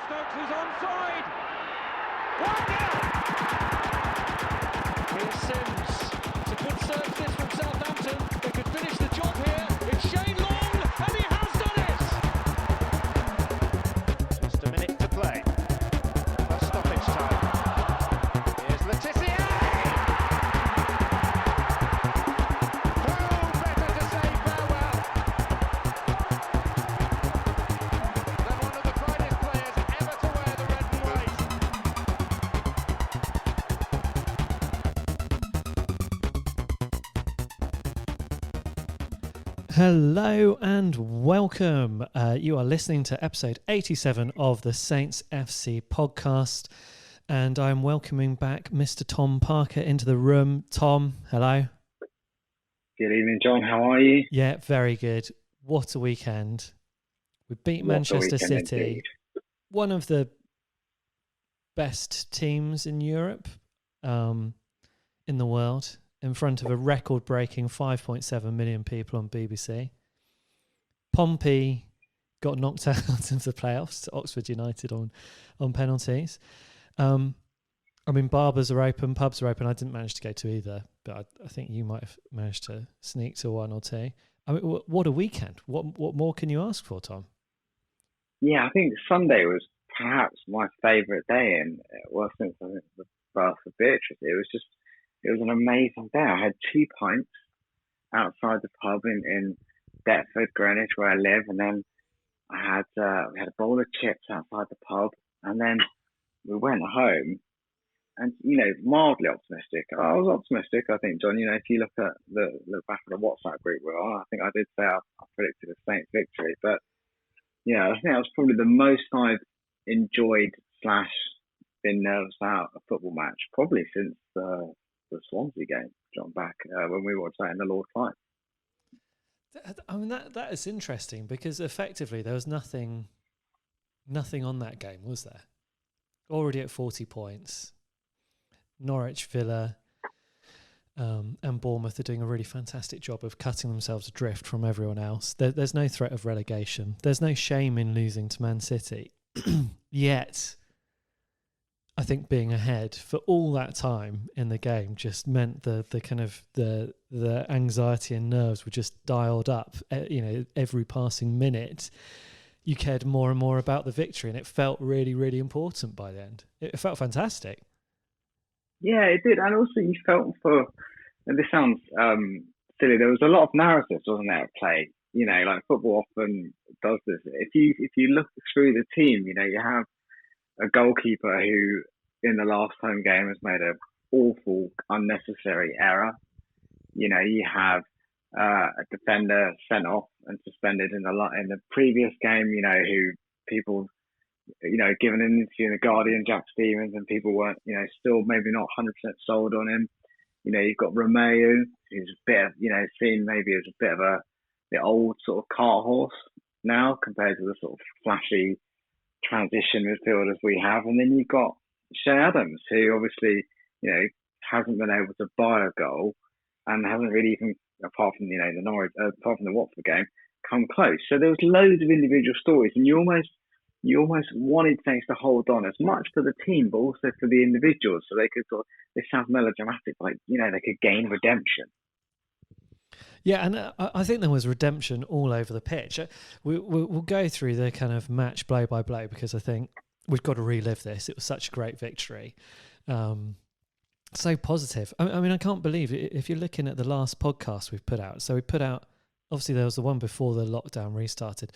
Stokes is onside. 1-0. Here's Sims. It's a good search this from Southampton. They could finish the job here. It's Shane Long, and he has done it. Just a minute to play. That's stoppage time. Here's Letizia. Hello and welcome. You are listening to episode 87 of the Saints FC podcast, and I'm welcoming back Mr. Tom Parker into the room. Tom, hello. Good evening, John. How are you? Yeah, very good. What a weekend. We beat Manchester City, indeed. One of the best teams in Europe, in the world, in front of a record-breaking 5.7 million people on BBC. Pompey got knocked out of the playoffs to Oxford United on penalties. I mean, barbers are open, pubs are open. I didn't manage to go to either, but I think you might have managed to sneak to one or two. I mean, what a weekend. What more can you ask for, Tom? Yeah, I think Sunday was perhaps my favourite day, and since I think the birth of Beatrice, it was an amazing day. I had 2 pints outside the pub in Deptford, Greenwich, where I live, and then we had a bowl of chips outside the pub, and then we went home. And mildly optimistic. I was optimistic, I think, John. If you look back at the WhatsApp group we're on, I think I did say I predicted a Saints victory. But I think that was probably the most I've enjoyed / been nervous about a football match probably since the Swansea game, John, back when we watched that in the Lord Fight. I mean, that is interesting because effectively there was nothing on that game, was there? Already at 40 points. Norwich, Villa, and Bournemouth are doing a really fantastic job of cutting themselves adrift from everyone else. There's no threat of relegation. There's no shame in losing to Man City. Yet, I think being ahead for all that time in the game just meant the kind of the anxiety and nerves were just dialed up. Every passing minute, you cared more and more about the victory, and it felt really, really important by the end. It felt fantastic. Yeah, it did. And also you felt and this sounds silly, there was a lot of narratives, wasn't there, at play? Like football often does this. If you look through the team, you have a goalkeeper who in the last home game has made an awful, unnecessary error. You have a defender sent off and suspended in the previous game, who people given an interview in The Guardian, Jack Stevens, and people weren't, still maybe not 100% sold on him. You've got Romeo, who's a bit of, seen maybe as a bit of the old sort of cart horse now compared to the sort of flashy transition midfielders we have. And then you've got Shea Adams, who obviously, hasn't been able to buy a goal and hasn't really even, apart from, apart from the Watford game, come close. So there was loads of individual stories, and you almost wanted things to hold on as much for the team, but also for the individuals, so they could this sounds melodramatic, like, they could gain redemption. Yeah, and I think there was redemption all over the pitch. We'll go through the kind of match blow by blow because I think we've got to relive this. It was such a great victory. So positive. I mean, I can't believe it. If you're looking at the last podcast we've put out, so we put out, obviously there was the one before the lockdown restarted.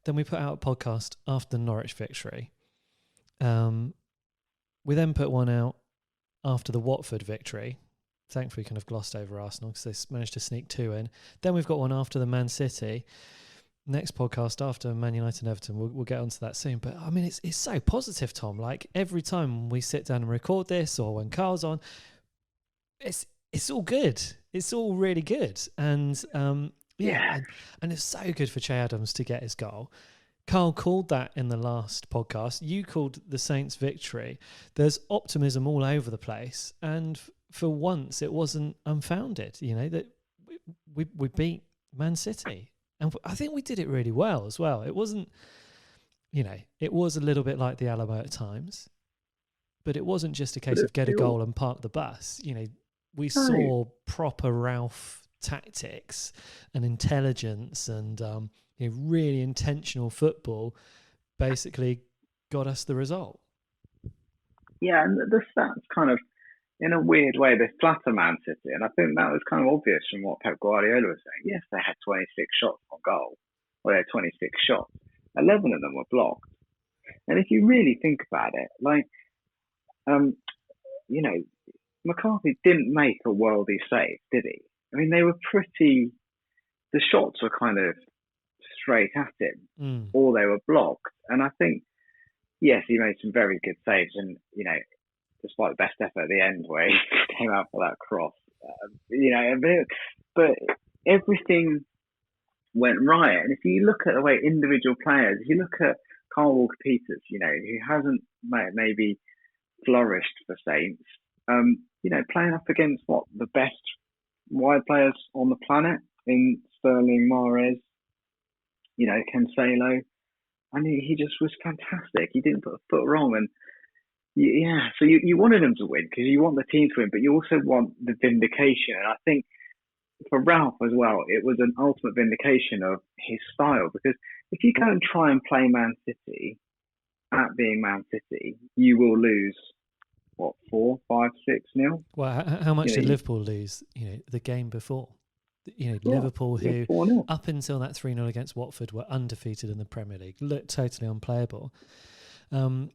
Then we put out a podcast after the Norwich victory. We then put one out after the Watford victory. Thankfully, kind of glossed over Arsenal because they managed to sneak 2 in. Then we've got one after the Man City. Next podcast after Man United and Everton. We'll get onto that soon. But I mean, it's so positive, Tom. Like every time we sit down and record this, or when Carl's on, it's all good. It's all really good. And yeah, and it's so good for Che Adams to get his goal. Carl called that in the last podcast. You called the Saints victory. There's optimism all over the place, and for once it wasn't unfounded. That we beat Man City, and I think we did it really well as well. It wasn't it was a little bit like the Alamo at times, but it wasn't just a case of get a goal and park the bus. We saw proper Ralph tactics and intelligence and really intentional football basically got us the result. Yeah, and the stats kind of, in a weird way, they flatter Man City, and I think that was kind of obvious from what Pep Guardiola was saying. Yes, they had 26 shots on goal, or they had 26 shots. 11 of them were blocked. And if you really think about it, McCarthy didn't make a worldy save, did he? I mean, they were the shots were kind of straight at him, or they were blocked. And I think, yes, he made some very good saves, and, despite the best effort at the end where he came out for that cross, but everything went right. And if you look at the way individual players, if you look at Carl Walker-Peters, who hasn't maybe flourished for Saints, playing up against the best wide players on the planet in Sterling, Mahrez, Cancelo. I mean, he just was fantastic. He didn't put a foot wrong. And so you wanted him to win because you want the team to win, but you also want the vindication. And I think for Ralph as well, it was an ultimate vindication of his style, because if you go and try and play Man City at being Man City, you will lose, 4, 5, 6-0? Well, how much did Liverpool lose, the game before? Liverpool, who 4-0. Up until that 3-0 against Watford were undefeated in the Premier League, looked totally unplayable. And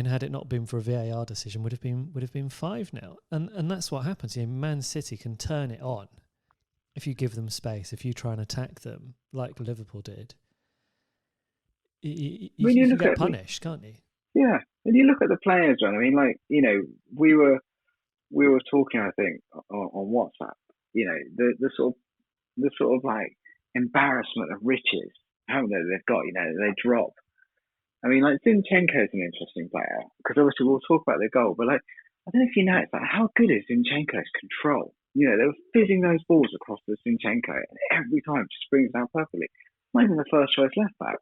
had it not been for a VAR decision, would have been 5-0. And that's what happens. Man City can turn it on if you give them space, if you try and attack them like Liverpool did. You can get punished, can't you? Yeah, and you look at the players, John. I mean, we were talking, I think, on WhatsApp. The sort of embarrassment of riches, haven't they? They've got, they drop. I mean, Zinchenko is an interesting player, because obviously we'll talk about the goal, but I don't know if you know, it's how good is Zinchenko's control? They were fizzing those balls across the Zinchenko, and every time just brings it out perfectly. Not even the first choice left back.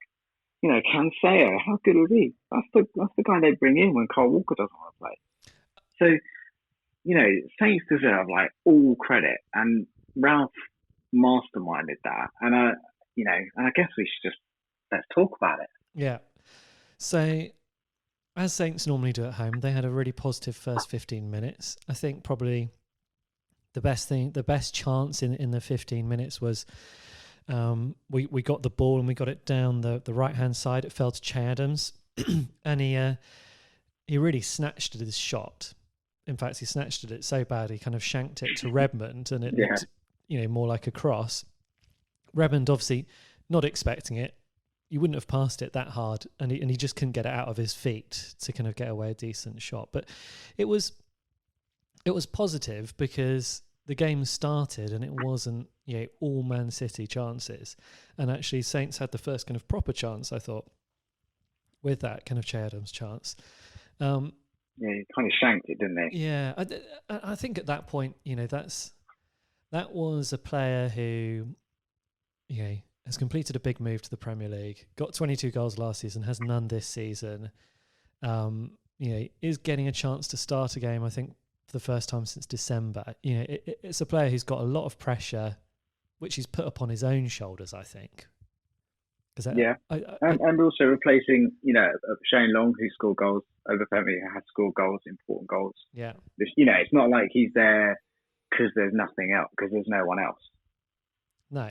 Cancelo, how good is he? That's the guy they bring in when Carl Walker doesn't want to play. So, Saints deserve all credit, and Ralph masterminded that. And I guess we should let's talk about it. Yeah. So, as Saints normally do at home, they had a really positive first 15 minutes. I think probably the best chance in the 15 minutes was we got the ball and we got it down the right-hand side. It fell to Che Adams, and he really snatched at his shot. In fact, he snatched at it so bad he kind of shanked it to Redmond, and it looked, more like a cross. Redmond obviously not expecting it. You wouldn't have passed it that hard, and he just couldn't get it out of his feet to kind of get away a decent shot. But it was positive because the game started and it wasn't all Man City chances, and actually Saints had the first kind of proper chance, I thought, with that kind of Che Adams chance. He kind of shanked it, didn't he? Yeah, I think at that point, that was a player who, has completed a big move to the Premier League, got 22 goals last season, has none this season. Is getting a chance to start a game, I think, for the first time since December. It's a player who's got a lot of pressure, which he's put upon his own shoulders, I think. And also replacing, Shane Long, who scored goals over Femi, who has scored goals, important goals. Yeah. It's not like he's there because there's nothing else, because there's no one else. No,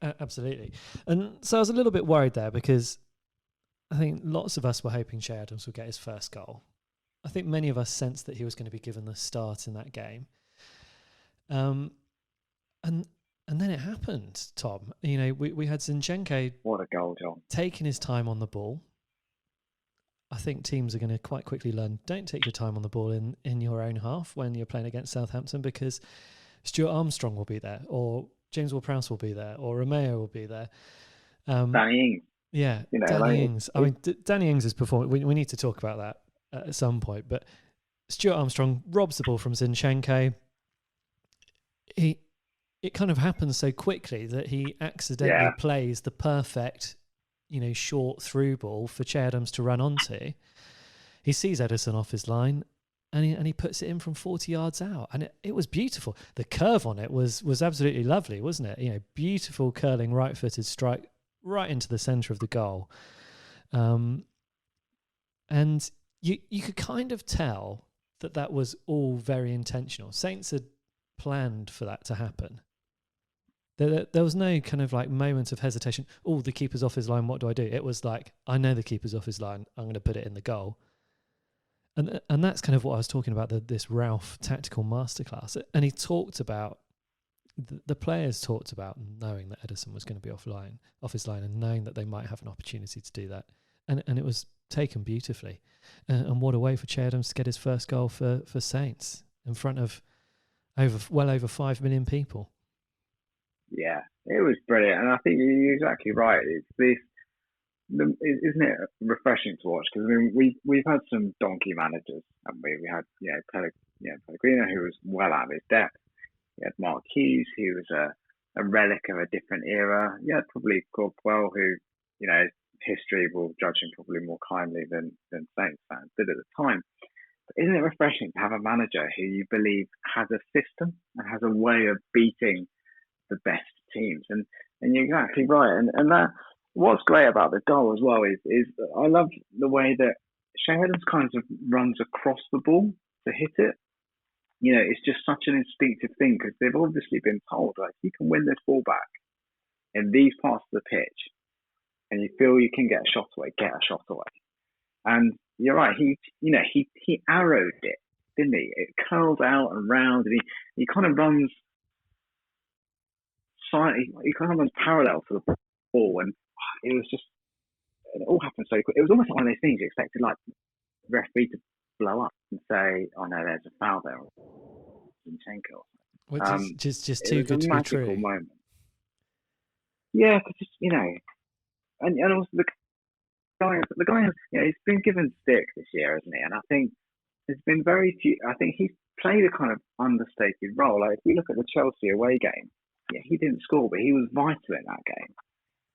absolutely. And so I was a little bit worried there, because I think lots of us were hoping Che Adams would get his first goal. I think many of us sensed that he was going to be given the start in that game. And then it happened, Tom. We had Zinchenko. What a goal, John. Taking his time on the ball. I think teams are going to quite quickly learn, don't take your time on the ball in your own half when you're playing against Southampton, because Stuart Armstrong will be there, or James Ward-Prowse will be there, or Romeo will be there. Danny Ings. Yeah, Danny Ings. I mean, Danny Ings' performance, we need to talk about that at some point, but Stuart Armstrong robs the ball from Zinchenko. It kind of happens so quickly that he accidentally plays the perfect short through ball for Che Adams to run onto. He sees Ederson off his line, and he puts it in from 40 yards out, and it was beautiful. The curve on it was absolutely lovely, wasn't it? Beautiful curling right-footed strike right into the centre of the goal, and you could kind of tell that was all very intentional. Saints had planned for that to happen. There was no kind of like moment of hesitation. Oh, the keeper's off his line. What do I do? It was like, I know the keeper's off his line. I'm going to put it in the goal. And that's kind of what I was talking about, this Ralph tactical masterclass. And he talked about, the players talked about knowing that Ederson was going to be off his line, and knowing that they might have an opportunity to do that. And it was taken beautifully. And what a way for Che Adams to get his first goal for Saints in front of over 5 million people. Yeah, it was brilliant. And I think you're exactly right. It's this, isn't it refreshing to watch? Because I mean, we've had some donkey managers, haven't we? We had Pellegrino, who was well out of his depth. We had Mark Hughes, who was a relic of a different era. You had probably Courtois, who history will judge him probably more kindly than Saints fans did at the time. But isn't it refreshing to have a manager who you believe has a system and has a way of beating the best teams? And you're exactly right. And that, what's great about the goal as well is I love the way that Che Adams kind of runs across the ball to hit it. It's just such an instinctive thing, because they've obviously been told, like, you can win this ball back in these parts of the pitch, and you feel you can get a shot away. And you're right, he arrowed it, didn't he? It curled out and round, and he kind of runs parallel to the ball, and it all happened so quick. It was almost like one of those things you expected, like, the referee to blow up and say, "Oh no, there's a foul there," Zinchenko. Which is just too good to be true. Moment. Yeah, because and also the guy has, he's been given stick this year, hasn't he? And I think there's been very few. I think he's played a kind of understated role. Like, if we look at the Chelsea away game, he didn't score, but he was vital in that game.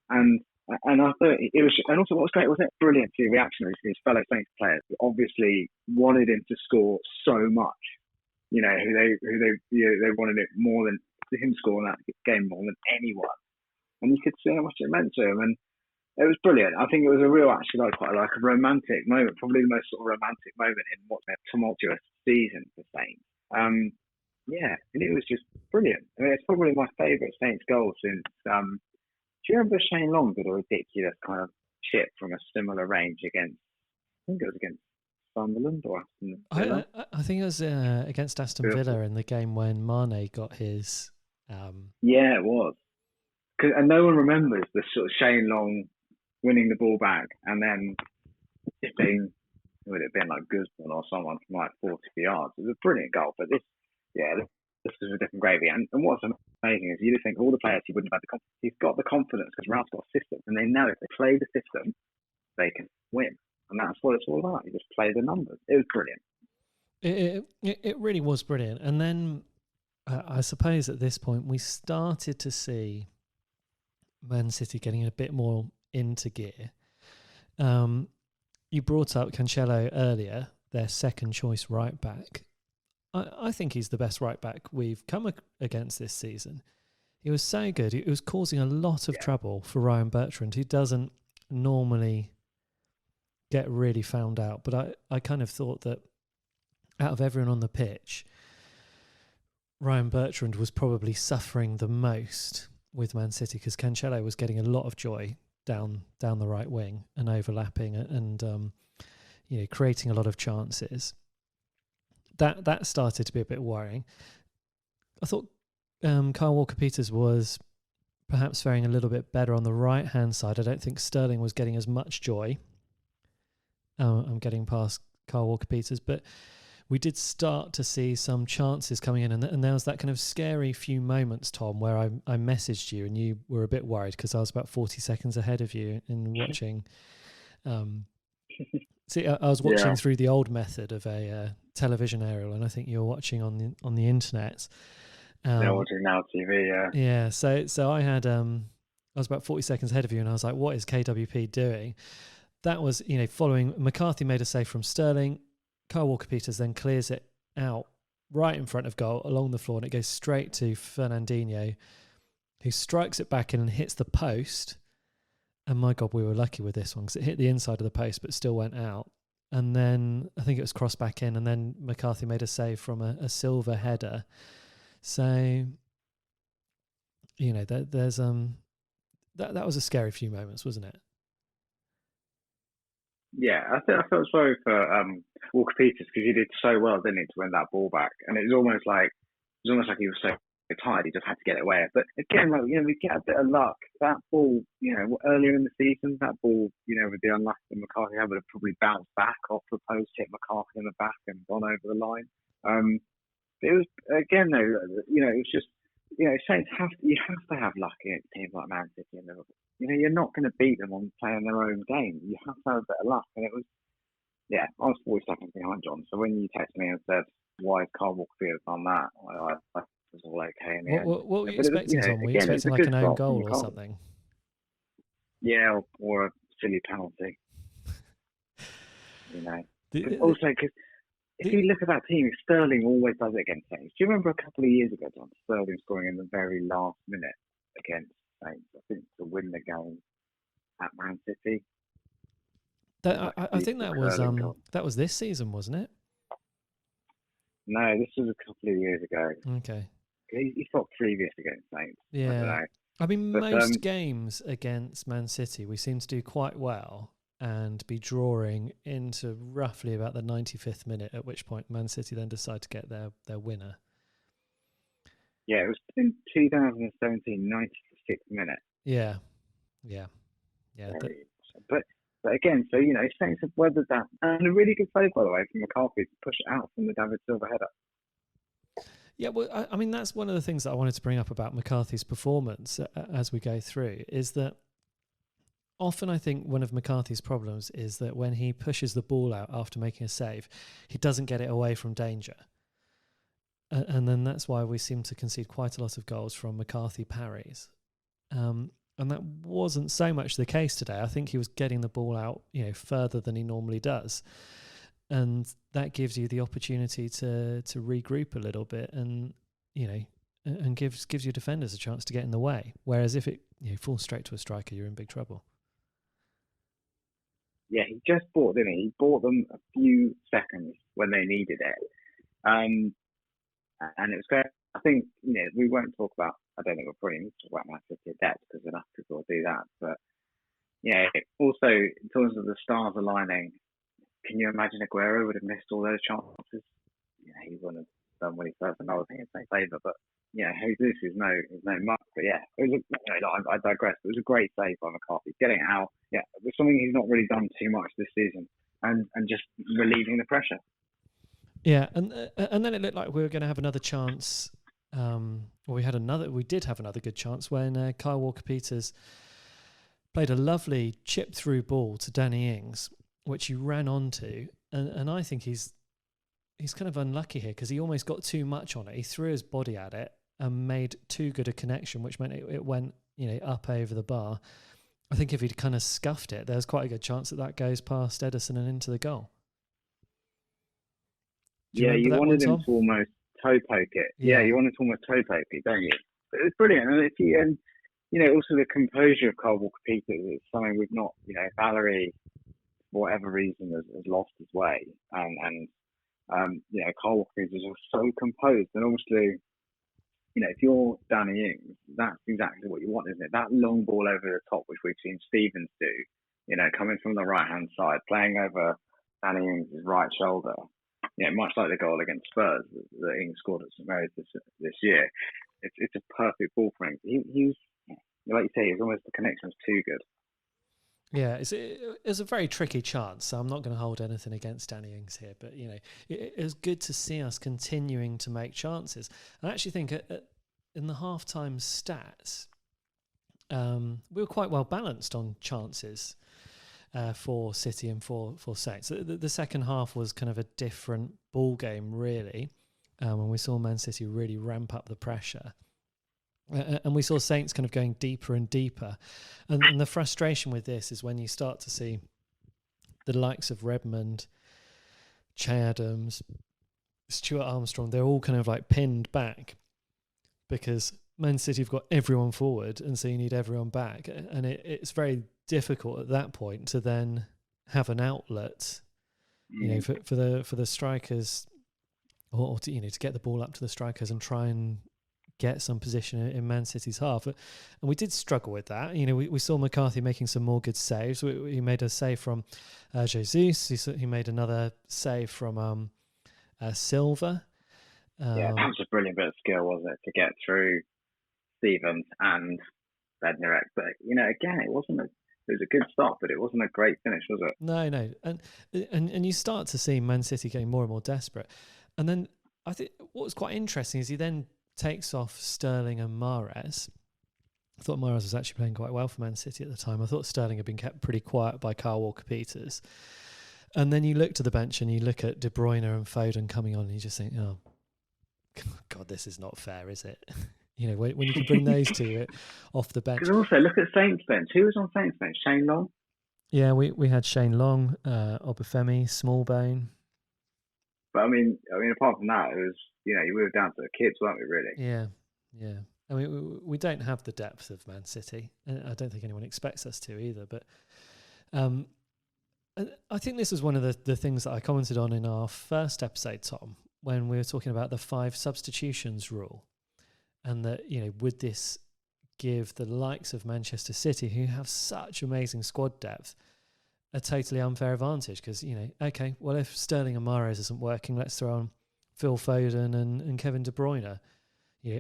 And I thought it was, and also what was great, wasn't it brilliant to reactionaries to his fellow Saints players who obviously wanted him to score so much. Who they wanted it more than him scoring that game more than anyone. And you could see how much it meant to him, and it was brilliant. I think it was a real, actually, quite like a romantic moment, probably the most sort of romantic moment in what's a tumultuous season for Saints. And it was just brilliant. I mean, it's probably my favourite Saints goal since. Do you remember Shane Long did a ridiculous kind of chip from a similar range against? I think it was against Sunderland or Aston Villa. I think it was against Aston Villa in the game when Mane got his. Yeah, it was. And no one remembers the sort of Shane Long winning the ball back and then tipping. Would it have been like Guzman or someone from like 40 yards? It was a brilliant goal, but this was a different gravy. And what's amazing is you just think all the players, he wouldn't have had the confidence. He's got the confidence because Ralph's got a system, and they know if they play the system, they can win. And that's what it's all about. You just play the numbers. It was brilliant. It really was brilliant. And then I suppose at this point we started to see Man City getting a bit more into gear. You brought up Cancelo earlier, their second choice right back. I think he's the best right back we've come against this season. He was so good. It was causing a lot of trouble for Ryan Bertrand, who doesn't normally get really found out. But I kind of thought that out of everyone on the pitch, Ryan Bertrand was probably suffering the most with Man City, because Cancelo was getting a lot of joy down the right wing and overlapping and creating a lot of chances. That started to be a bit worrying. I thought Kyle Walker-Peters was perhaps faring a little bit better on the right-hand side. I don't think Sterling was getting as much joy. I'm getting past Kyle Walker-Peters, but we did start to see some chances coming in, and there was that kind of scary few moments, Tom, where I messaged you and you were a bit worried because I was about 40 seconds ahead of you in watching. See, I was watching through the old method of a television aerial, and I think you were watching on the internet. Watching Now TV, yeah. Yeah, so I had I was about 40 seconds ahead of you, and I was like, what is KWP doing? That was, following McCarthy made a save from Sterling. Kyle Walker-Peters then clears it out right in front of goal along the floor, and it goes straight to Fernandinho, who strikes it back in and hits the post. And my God, we were lucky with this one because it hit the inside of the post but still went out. And then I think it was crossed back in, and then McCarthy made a save from a silver header. So, there's that was a scary few moments, wasn't it? Yeah, I felt sorry for Walker Peters because he did so well, didn't he, to win that ball back, and it was almost like he was so tired he just had to get it away. But again, we get a bit of luck. That ball, earlier in the season, that ball, with the unlucky McCarthy would have probably bounced back off the post, hit McCarthy in the back, and gone over the line. It was again though, it was just. Saints have to have luck against teams like Man City and Liverpool. You're not going to beat them on playing their own game. You have to have a bit of luck. And it was, I was 40 seconds behind John. So when you texted me and said, why has Kyle Walker-Peters done that? I was all okay in the end. What were you expecting, Tom? Were you expecting like an own goal or something? Yeah, or a silly penalty. Also, because if you look at that team, Sterling always does it against Saints. Do you remember a couple of years ago, John, Sterling scoring in the very last minute against Saints, I think, to win the game at Man City? I think that was this season, wasn't it? No, this was a couple of years ago. Okay. He's got previous against Saints. Yeah. I mean, most games against Man City, we seem to do quite well and be drawing into roughly about the 95th minute, at which point Man City then decide to get their winner. Yeah, it was in 2017, 96th minute. Yeah. But again, so, Saints have weathered that. And a really good save, by the way, from McCarthy to push it out from the David Silva header. Yeah, well, I mean, that's one of the things that I wanted to bring up about McCarthy's performance as we go through, is that often I think one of McCarthy's problems is that when he pushes the ball out after making a save, he doesn't get it away from danger. And then that's why we seem to concede quite a lot of goals from McCarthy parries. And that wasn't so much the case today. I think he was getting the ball out, further than he normally does. And that gives you the opportunity to regroup a little bit and, and gives your defenders a chance to get in the way. Whereas if it falls straight to a striker, you're in big trouble. Yeah, he just bought, didn't he? He bought them a few seconds when they needed it. And it was great. I think, we won't talk about, I don't think we'll probably need to talk about Man City depth because enough people will do that. But, also, in terms of the stars aligning, can you imagine Aguero would have missed all those chances? He wouldn't have done when he first another thing in Saints' favour. But, Jesus is no muck. But, it was I digress. It was a great save by McCarthy. Getting it out, it was something he's not really done too much this season. And just relieving the pressure. Yeah, and then it looked like we were going to have another chance. We did have another good chance when Kyle Walker-Peters played a lovely chip through ball to Danny Ings, which he ran onto, and I think he's kind of unlucky here because he almost got too much on it. He threw his body at it and made too good a connection, which meant it went up over the bar. I think if he'd kind of scuffed it, there's quite a good chance that goes past Ederson and into the goal. You wanted him to almost toe poke it. Yeah, you wanted to almost toe poke it, don't you? But it was brilliant. And also the composure of Kyle Walker-Peters is something we've not, Valerie, for whatever reason, has lost his way. And Kyle Walker-Peters is so composed. And obviously, if you're Danny Ings, that's exactly what you want, isn't it? That long ball over the top, which we've seen Stevens do, coming from the right-hand side, playing over Danny Ings' right shoulder. Much like the goal against Spurs that Ings scored at St Mary's this year, it's a perfect ball for him. He's like you say, the connection was too good. Yeah, it's a very tricky chance. So I'm not going to hold anything against Danny Ings here, but it was good to see us continuing to make chances. I actually think in the halftime stats, we were quite well balanced on chances. For City and for Saints. The second half was kind of a different ball game, really, when we saw Man City really ramp up the pressure. And we saw Saints kind of going deeper and deeper. And the frustration with this is when you start to see the likes of Redmond, Che Adams, Stuart Armstrong, they're all kind of like pinned back because Man City have got everyone forward, and so you need everyone back. And it's very difficult at that point to then have an outlet, for the strikers, or to, to get the ball up to the strikers and try and get some position in Man City's half. And we did struggle with that. We saw McCarthy making some more good saves. He made a save from Jesus. He made another save from Silva. That was a brilliant bit of skill, wasn't it, to get through Stevens and Bednarek. But, again, it was a good start, but it wasn't a great finish, was it? No. And you start to see Man City getting more and more desperate. And then I think what was quite interesting is he then takes off Sterling and Mahrez. I thought Mahrez was actually playing quite well for Man City at the time. I thought Sterling had been kept pretty quiet by Kyle Walker-Peters. And then you look to the bench and you look at De Bruyne and Foden coming on and you just think, oh, God, this is not fair, is it? When you can bring those two off the bench. Because also, look at Saints bench. Who was on Saints bench? Shane Long? Yeah, we had Shane Long, Obafemi, Smallbone. But I mean, apart from that, it was, you were down to the kids, weren't we, really? Yeah. I mean, we don't have the depth of Man City, and I don't think anyone expects us to either. But I think this was one of the things that I commented on in our first episode, Tom, when we were talking about the 5 substitutions rule, and that, would this give the likes of Manchester City, who have such amazing squad depth, a totally unfair advantage? Because, okay, well, if Sterling and Mahrez isn't working, let's throw on Phil Foden and Kevin De Bruyne,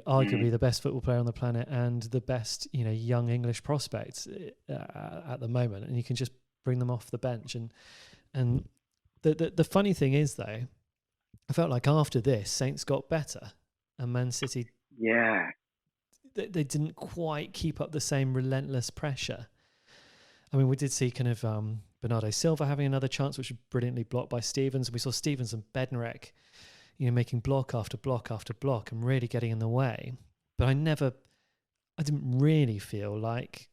arguably the best football player on the planet and the best, young English prospects at the moment, and you can just bring them off the bench. And the funny thing is, though, I felt like after this, Saints got better, and Man City, they didn't quite keep up the same relentless pressure. I mean, we did see kind of Bernardo Silva having another chance, which was brilliantly blocked by Stevens. We saw Stevens and Bednarek, making block after block after block and really getting in the way. But I didn't really feel like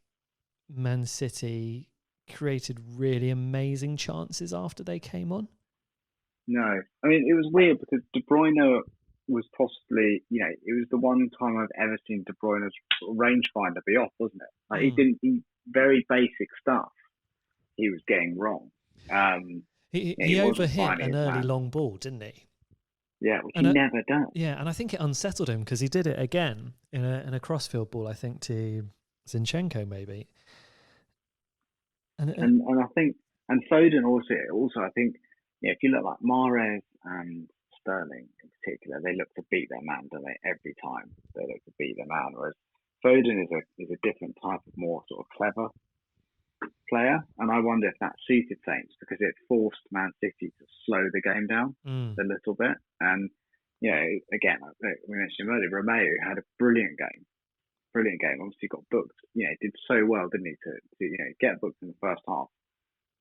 Man City created really amazing chances after they came on. No. I mean, it was weird because De Bruyne was possibly, it was the one time I've ever seen De Bruyne's rangefinder be off, wasn't it? Like he very basic stuff he was getting wrong. He overhit an early long ball, didn't he? Yeah, which he never does. Yeah, and I think it unsettled him because he did it again in a crossfield ball, I think, to Zinchenko maybe. And I think, and Foden also I think, if you look like Mahrez and Sterling in particular, they look to beat their man, don't they? Every time they look to beat their man, whereas Foden is a different type of more sort of clever player, and I wonder if that suited Saints because it forced Man City to slow the game down a little bit. And again, we mentioned earlier, Romeo had a brilliant game. Obviously got booked. Did so well, didn't he, to get booked in the first half,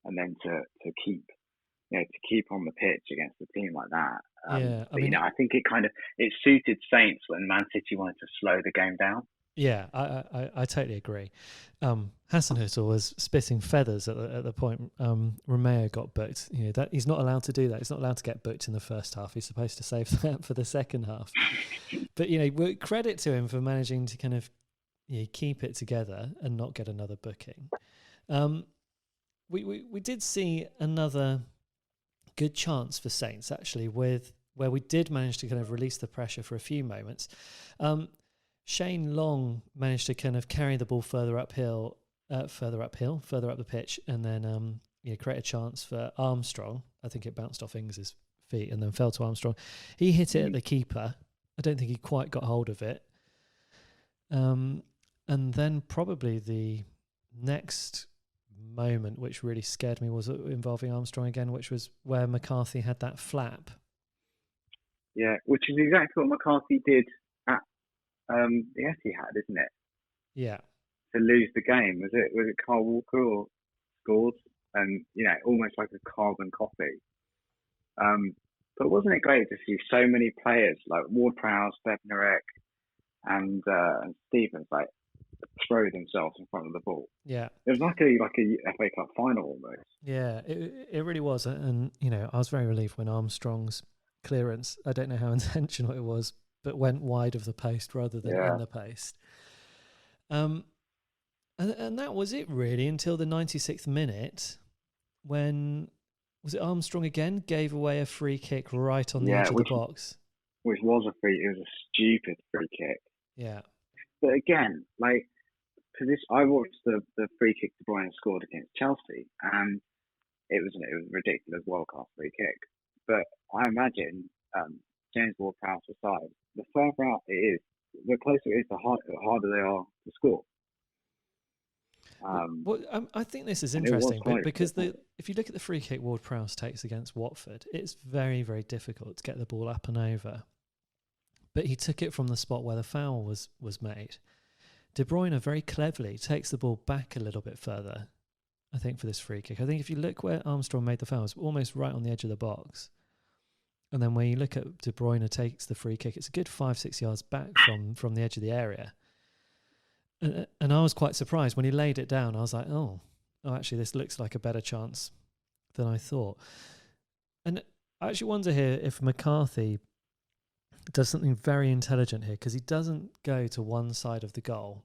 and then to keep on the pitch against a team like that. I think it suited Saints when Man City wanted to slow the game down. Yeah, I totally agree. Hasenhüttl was spitting feathers at the point Romeo got booked. That he's not allowed to do that. He's not allowed to get booked in the first half. He's supposed to save that for the second half. But credit to him for managing to kind of keep it together and not get another booking. We did see another good chance for Saints actually, where we did manage to kind of release the pressure for a few moments. Shane Long managed to kind of carry the ball further up the pitch, and then create a chance for Armstrong. I think it bounced off Ings' feet and then fell to Armstrong. He hit it at the keeper. I don't think he quite got hold of it. And then probably the next moment which really scared me was involving Armstrong again, which was where McCarthy had that flap. Yeah, which is exactly what McCarthy did at the Etihad, isn't it? Yeah. To lose the game. Was it Kyle Walker or scored? And, almost like a carbon copy. But wasn't it great to see so many players like Ward-Prowse, Bednarek, and Stevens like throw themselves in front of the ball. Yeah. It was like a FA Cup final almost. Yeah, it really was. And, I was very relieved when Armstrong's clearance, I don't know how intentional it was, but went wide of the post rather than in the post. And that was it really until the 96th minute when, was it Armstrong again, gave away a free kick right on the edge of the box. Which was it was a stupid free kick. Yeah. But again, like, I watched the free kick De Bruyne scored against Chelsea, and it was a ridiculous world-class free kick. But I imagine James Ward-Prowse aside, the further out it is, the closer it is, the harder they are to score. I think this is interesting because if you look at the free kick Ward-Prowse takes against Watford, it's very, very difficult to get the ball up and over. But he took it from the spot where the foul was made. De Bruyne very cleverly takes the ball back a little bit further, I think, for this free kick. I think if you look where Armstrong made the foul, it's almost right on the edge of the box. And then when you look at De Bruyne takes the free kick, it's a good 5-6 yards back from the edge of the area. And I was quite surprised when he laid it down. I was like, oh, actually, this looks like a better chance than I thought. And I actually wonder here if McCarthy does something very intelligent here, because he doesn't go to one side of the goal.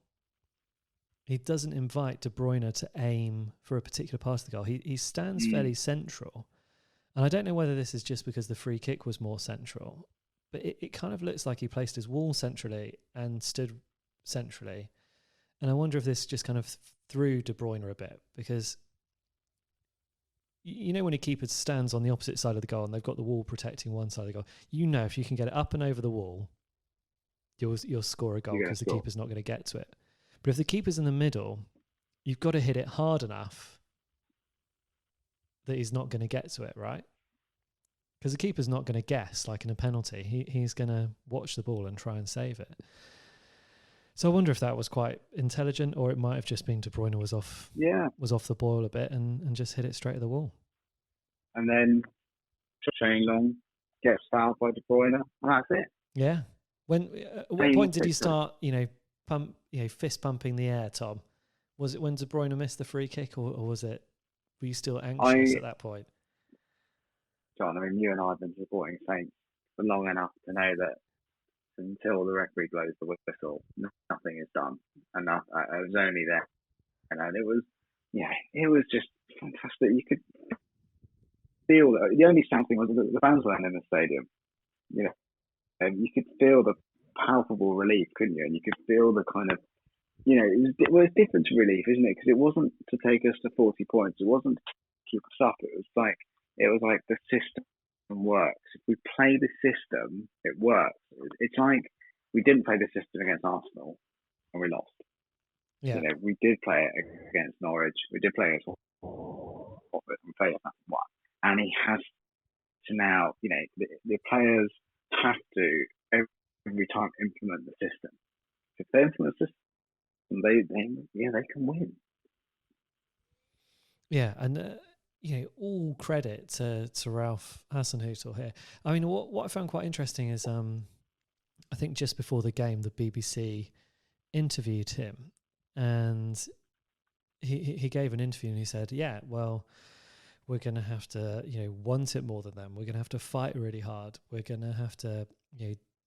He doesn't invite De Bruyne to aim for a particular part of the goal. He stands fairly central. And I don't know whether this is just because the free kick was more central, but it kind of looks like he placed his wall centrally and stood centrally. And I wonder if this just kind of threw De Bruyne a bit, because when a keeper stands on the opposite side of the goal and they've got the wall protecting one side of the goal, if you can get it up and over the wall, you'll score a goal because the keeper's not going to get to it. But if the keeper's in the middle, you've got to hit it hard enough that he's not going to get to it, right? Because the keeper's not going to guess, like in a penalty. He's going to watch the ball and try and save it. So I wonder if that was quite intelligent, or it might have just been De Bruyne was off the boil a bit and just hit it straight at the wall. And then Shane Long gets fouled by De Bruyne, and that's it. Yeah. At what point did you start, fist pumping the air, Tom? Was it when De Bruyne missed the free kick, or were you still anxious at that point? John, I mean, you and I have been supporting Saints for long enough to know that until the referee blows the whistle, nothing is done. And I was only there, and it was just fantastic. You could feel that. The only sad thing was that the fans weren't in the stadium. And you could feel the palpable relief, couldn't you? And you could feel the kind of, it was different relief, isn't it? Because it wasn't to take us to 40 points. It wasn't to keep us up. It was like the system works. If we play the system, it works. It's like we didn't play the system against Arsenal and we lost. Yeah. We did play it against Norwich. We did play against Watford and played that one. And he has to now, the players have to every time implement the system. If they implement the system, they can win. Yeah, and all credit to Ralph Hasenhüttl here. I mean, what I found quite interesting is, I think just before the game, the BBC interviewed him, and he gave an interview and he said, "Yeah, well, we're going to have to, want it more than them. We're going to have to fight really hard. We're going to have to,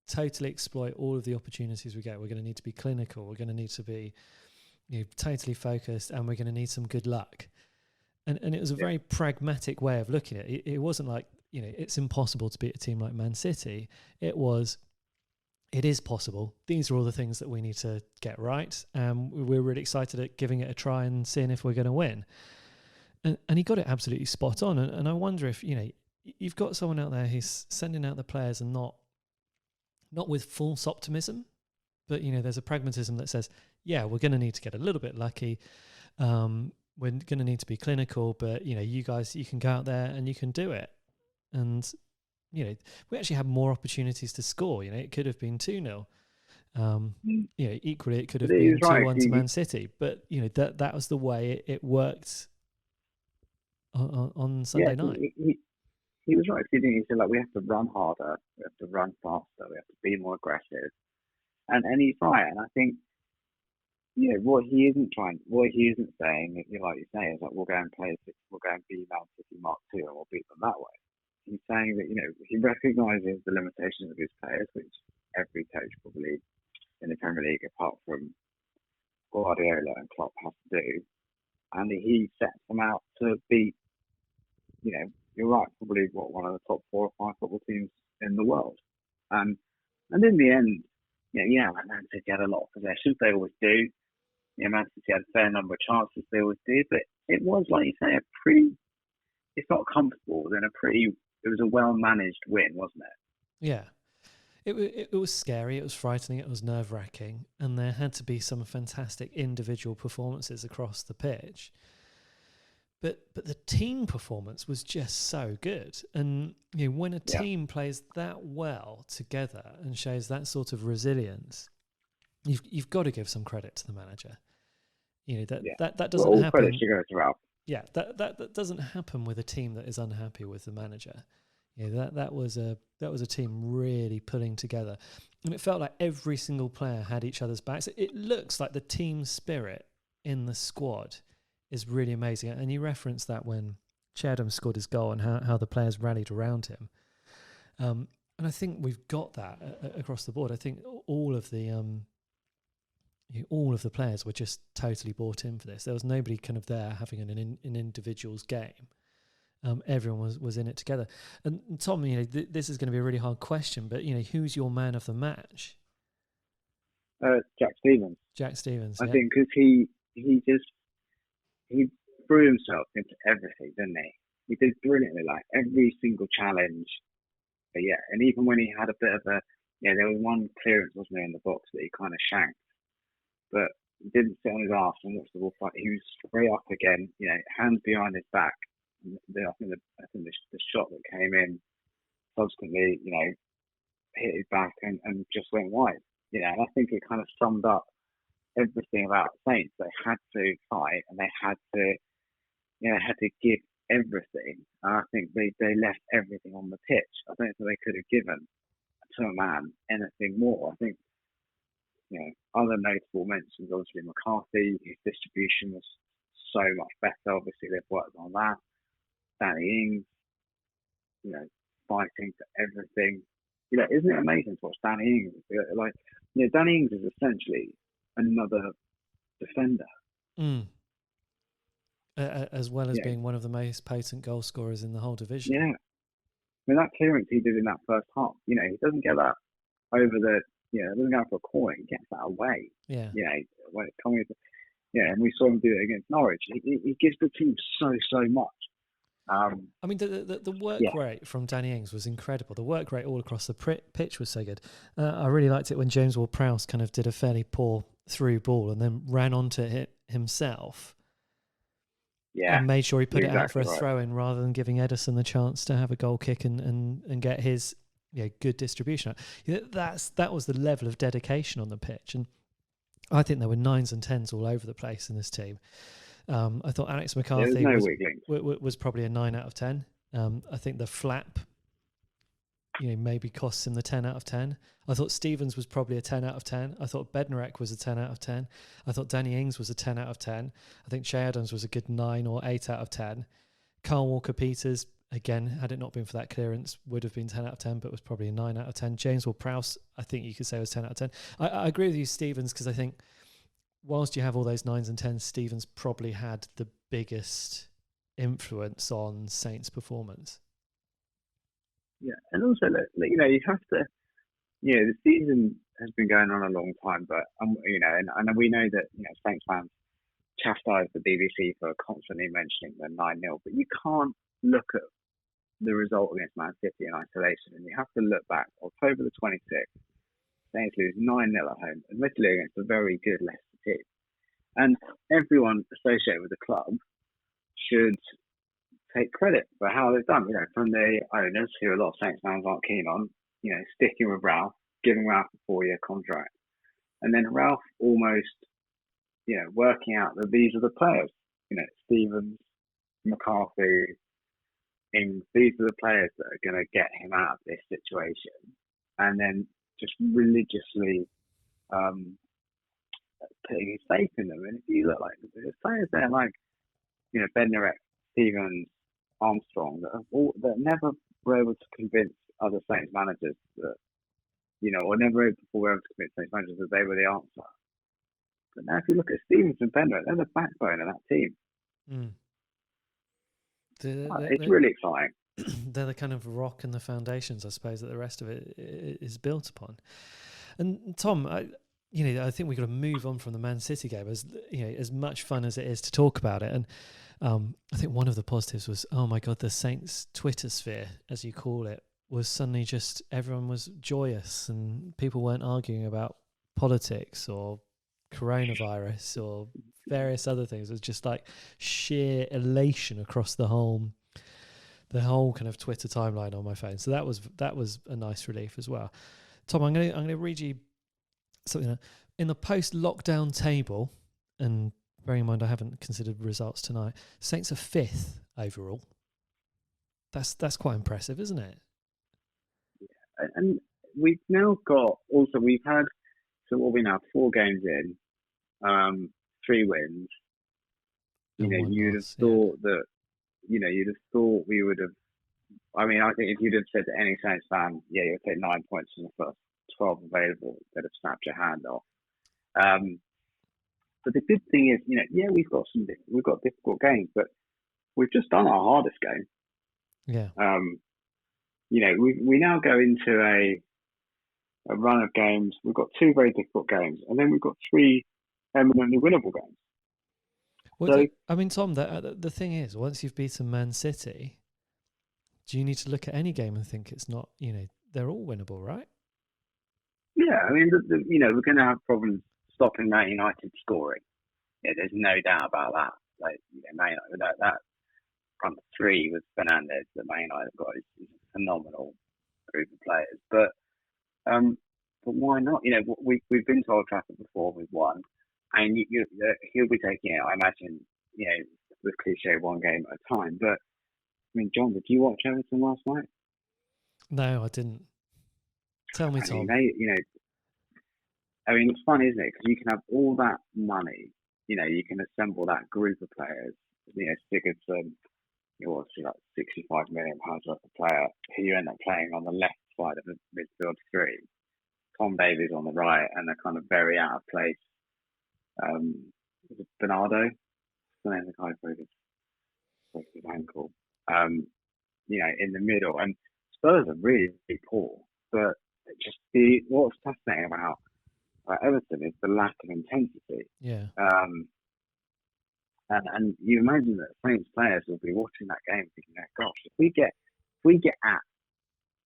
totally exploit all of the opportunities we get. We're going to need to be clinical. We're going to need to be, totally focused, and we're going to need some good luck." And it was a very pragmatic way of looking at it. It wasn't like, it's impossible to beat a team like Man City. It is possible. These are all the things that we need to get right. We're really excited at giving it a try and seeing if we're going to win. And he got it absolutely spot on. And I wonder if, you've got someone out there who's sending out the players and not with false optimism, but, there's a pragmatism that says, yeah, we're going to need to get a little bit lucky. We're going to need to be clinical, but, you guys, you can go out there and you can do it. And, we actually had more opportunities to score. It could have been 2-0. Equally, it could have been 2-1 to Man City. But, that was the way it worked on Sunday night. He was right. He said, we have to run harder. We have to run faster. We have to be more aggressive. and he's right. And I think, what he isn't saying, like you say, is like we'll go and beat Man City Mark II and we'll beat them that way. He's saying that he recognises the limitations of his players, which every coach probably in the Premier League, apart from Guardiola and Klopp, has to do, and he sets them out to beat. You're right, probably one of the top 4 or 5 football teams in the world, and in the end, like Man City had a lot of possessions, they always do. Man City had a fair number of chances, they always do, but it was, like you say, it's not comfortable, then it was a well-managed win, wasn't it? Yeah. It was scary, it was frightening, it was nerve-wracking, and there had to be some fantastic individual performances across the pitch. But the team performance was just so good. And when a team plays that well together and shows that sort of resilience, you've got to give some credit to the manager. That doesn't happen. All credit should go to Ralph. Yeah, that doesn't happen with a team that is unhappy with the manager. That was a team really pulling together, and it felt like every single player had each other's backs. It looks like the team spirit in the squad is really amazing, and you referenced that when Chadham scored his goal and how the players rallied around him. And I think we've got that across the board. I think all of the players were just totally bought in for this. There was nobody kind of there having an individual's game. Everyone was in it together. And Tom, this is going to be a really hard question, but who's your man of the match? Jack Stevens. Jack Stevens. I think because he threw himself into everything, didn't he? He did brilliantly, like every single challenge. But and even when he had a bit of there was one clearance, wasn't there, in the box that he kind of shanked, but he didn't sit on his arse and watch the ball fight. He was straight up again, hands behind his back. I think the shot that came in subsequently, hit his back and just went wide. And I think it kind of summed up everything about Saints. They had to fight and they had to give everything. And I think they left everything on the pitch. I don't think they could have given to a man anything more. I think other notable mentions, obviously McCarthy. His distribution was so much better. Obviously they've worked on that. Danny Ings, fighting for everything. Isn't it amazing to watch Danny Ings? Danny Ings is essentially another defender. As well as being one of the most potent goal scorers in the whole division. Yeah. That clearance he did in that first half, he doesn't get that over doesn't go for a corner, he gets that away. Yeah. When it's coming, and we saw him do it against Norwich. He gives the team so much. The work rate from Danny Ings was incredible. The work rate all across the pitch was so good. I really liked it when James Ward-Prowse kind of did a fairly poor through ball and then ran onto it himself. Yeah, and made sure he put it out for a throw-in rather than giving Edison the chance to have a goal kick and get his good distribution. That was the level of dedication on the pitch, and I think there were 9s and 10s all over the place in this team. I thought Alex McCarthy was probably a 9 out of 10. I think the flap, maybe costs him the 10 out of 10. I thought Stevens was probably a 10 out of 10. I thought Bednarek was a 10 out of 10. I thought Danny Ings was a 10 out of 10. I think Che Adams was a good 9 or 8 out of 10. Carl Walker-Peters, again, had it not been for that clearance, would have been 10 out of 10, but was probably a 9 out of 10. James Ward-Prowse, I think you could say was 10 out of 10. I agree with you, Stevens, because I think whilst you have all those 9s and 10s, Stevens probably had the biggest influence on Saints' performance. Yeah, and also, you have to, the season has been going on a long time, but, and we know that, Saints fans chastise the BBC for constantly mentioning the 9-0, but you can't look at the result against Man City in isolation, and you have to look back. October the 26th, Saints lose 9-0 at home, admittedly against a very good Leicester team. And everyone associated with the club should take credit for how they've done, from the owners, who a lot of Saints fans aren't keen on, sticking with Ralph, giving Ralph a 4-year contract. And then Ralph almost, working out that these are the players, Stevens, McCarthy, Ings, these are the players that are going to get him out of this situation. And then just religiously putting his faith in them. And if you look, like, there's players there like, Bednarek, Stevens, Armstrong, that never were able to convince other Saints managers that, or never were able to convince Saints managers that they were the answer. But now if you look at Stevens and Bednarek, they're the backbone of that team. Mm. It's really exciting. They're the kind of rock and the foundations, I suppose, that the rest of it is built upon. And Tom, I think we've got to move on from the Man City game, as much fun as it is to talk about it. And I think one of the positives was, oh my God, the Saints Twitter sphere, as you call it, was suddenly just, everyone was joyous and people weren't arguing about politics or coronavirus or various other things. It was just like sheer elation across the whole kind of Twitter timeline on my phone. So that was a nice relief as well. Tom, I'm gonna read you something in the post-lockdown table, and bearing in mind I haven't considered results tonight. Saints are 5th overall. That's quite impressive, isn't it? Yeah, and we've now got we've had, so what are we now, 4 games in, 3 wins. You'd have thought that, you'd have thought we would have. I mean, I think if you'd have said to any Saints fan, yeah, you'll take 9 points from the first 12 available, they'd have snapped your hand off. But the good thing is, we've got difficult games, but we've just done our hardest game. Yeah. We now go into a run of games. We've got 2 very difficult games, and then we've got 3 eminently winnable games. Well, Tom, the thing is, once you've beaten Man City, do you need to look at any game and think it's not, they're all winnable, right? Yeah, I mean, we're going to have problems stopping Man United scoring. Yeah, there's no doubt about that. Like, Man United, that front 3 with Fernandes that Man United have got is a phenomenal group of players. But why not? We've been to Old Trafford before, we've won. And he'll be taking it, I imagine, with cliche, 1 game at a time. But, I mean, John, did you watch Everton last night? No, I didn't. Tell me, Tom. It's fun, isn't it? Because you can have all that money, you can assemble that group of players, Sigurdsson, obviously like £65 million worth of player, who you end up playing on the left side of the midfield 3. Tom Davies on the right, and a kind of very out of place Bernardo, the name of the guy for his ankle, in the middle. And Spurs are really, really poor, but what's fascinating about Everton is the lack of intensity. Yeah. And you imagine that Saints players will be watching that game thinking, oh, gosh, if we get at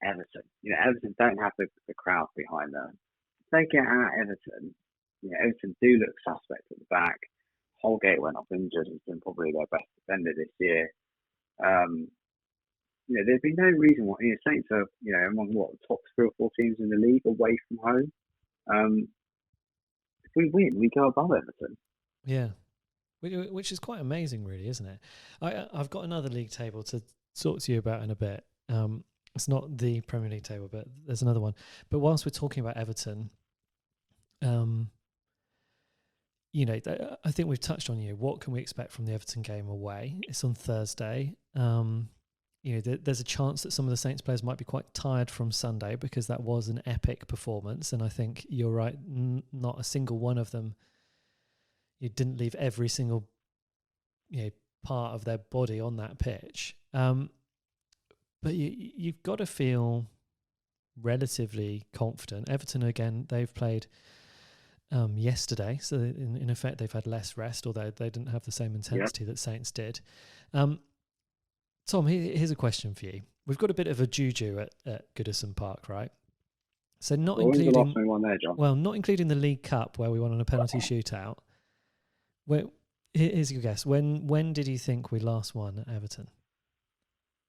Everton, Everton don't have the crowd behind them. If they get at Everton, Everton do look suspect at the back. Holgate went off injured. He's been probably their best defender this year. There's been no reason why Saints are, among the top 3 or 4 teams in the league away from home. If we win, we go above Everton. Yeah, which is quite amazing, really, isn't it? I've got another league table to talk to you about in a bit. It's not the Premier League table, but there's another one. But whilst we're talking about Everton, I think we've touched on what can we expect from the Everton game away. It's on Thursday. There's a chance that some of the Saints players might be quite tired from Sunday because that was an epic performance, and I think you're right. Not a single one of them. You didn't leave every single part of their body on that pitch. But you've got to feel relatively confident. Everton, again, they've played yesterday, so in effect they've had less rest, although they didn't have the same intensity that Saints did. Tom, here's a question for you. We've got a bit of a juju at Goodison Park, right? So not including the last time we won there, John? Well, not including the League Cup where we won on a penalty shootout. Here's your guess. When did you think we last won at Everton?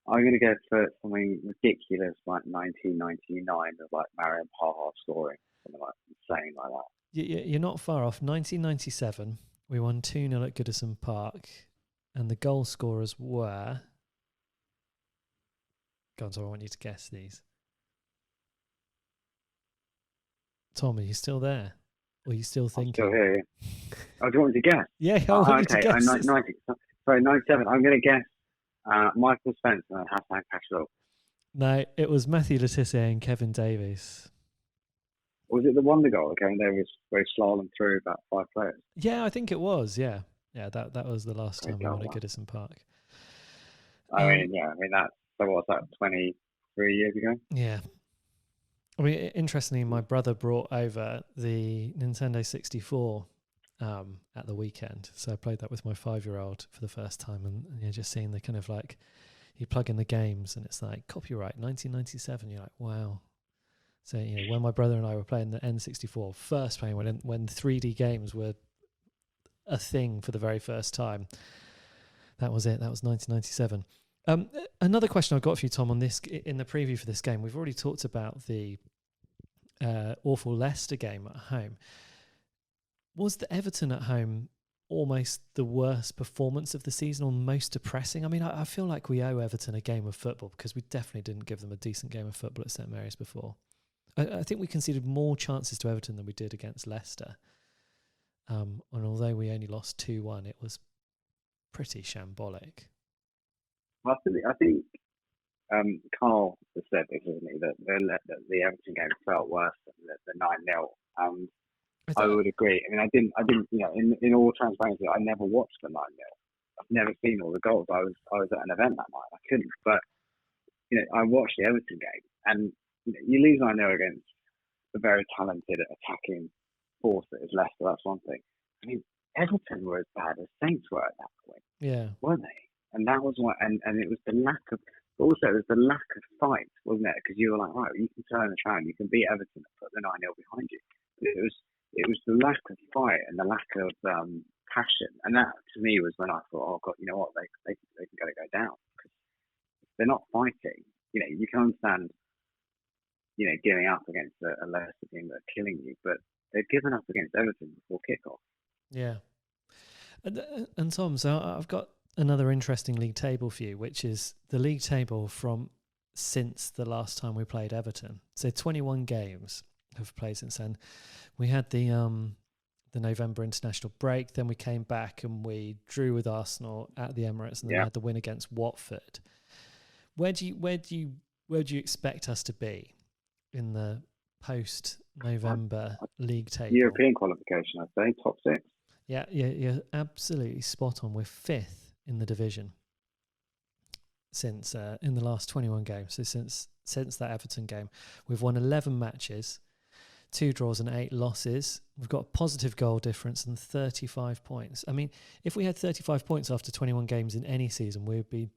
I'm going to go for something ridiculous like 1999 of like Marion Paha scoring, something like insane like that. You're not far off. 1997, we won 2-0 at Goodison Park, and the goal scorers were... Go on, so I want you to guess these. Tom, are you still there? Or are you still I'm thinking? still here. Yeah. Oh, do you want me to guess? Yeah, I want you to Okay, guess. 97. I'm going to guess Michael Spencer and Hassan Cashel. No, it was Matthew Letizia and Kevin Davies. Was it the wonder goal? Kevin Davies where he slalom through about 5 players? Yeah, I think it was. Yeah, that was the last Great time we goal, won at that. Goodison Park. That's, so what was that, 23 years ago? Yeah. I mean, interestingly, my brother brought over the Nintendo 64 at the weekend. So I played that with my 5-year-old for the first time. And just seeing the kind of like, you plug in the games and it's like copyright 1997. You're like, wow. So, when my brother and I were playing the N64, first playing when 3D games were a thing for the very first time, that was it. That was 1997. Another question I've got for you, Tom, on this in the preview for this game. We've already talked about the awful Leicester game at home. Was the Everton at home almost the worst performance of the season, or most depressing? I mean, I feel like we owe Everton a game of football because we definitely didn't give them a decent game of football at St Mary's before. I think we conceded more chances to Everton than we did against Leicester. And although we only lost 2-1, it was pretty shambolic. Well, I think Carl has said this, hasn't he, that the Everton game felt worse than the 9-0. I would agree. I mean, I didn't. In all transparency, I never watched the 9-0. I've never seen all the goals. I was at an event that night. I couldn't. But I watched the Everton game, and you lose 9-0 against a very talented attacking force that is Leicester. That's one thing. I mean, Everton were as bad as Saints were at that point. Yeah, weren't they? And that was what. And it was the lack of. But also, it was the lack of fight, wasn't it? Because you were like, right, you can turn this around, you can beat Everton and put the 9-0 behind you. But it was the lack of fight and the lack of passion, and that to me was when I thought, oh God, you know what, they can go down because if they're not fighting. You can understand, giving up against a Leicester team that are killing you, but they've given up against Everton before kickoff. Yeah, and Tom, so I've got another interesting league table for you, which is the league table from since the last time we played Everton. So 21 games have played since then. We had the November international break, then we came back and we drew with Arsenal at the Emirates, and then we had the win against Watford. Where do you expect us to be in the post-November league table? European qualification, I'd say, top 6. Yeah, you're absolutely spot on. We're 5th in the division since in the last 21 games. So since that Everton game, we've won 11 matches, 2 draws and 8 losses. We've got a positive goal difference and 35 points. I mean, if we had 35 points after 21 games in any season, we'd be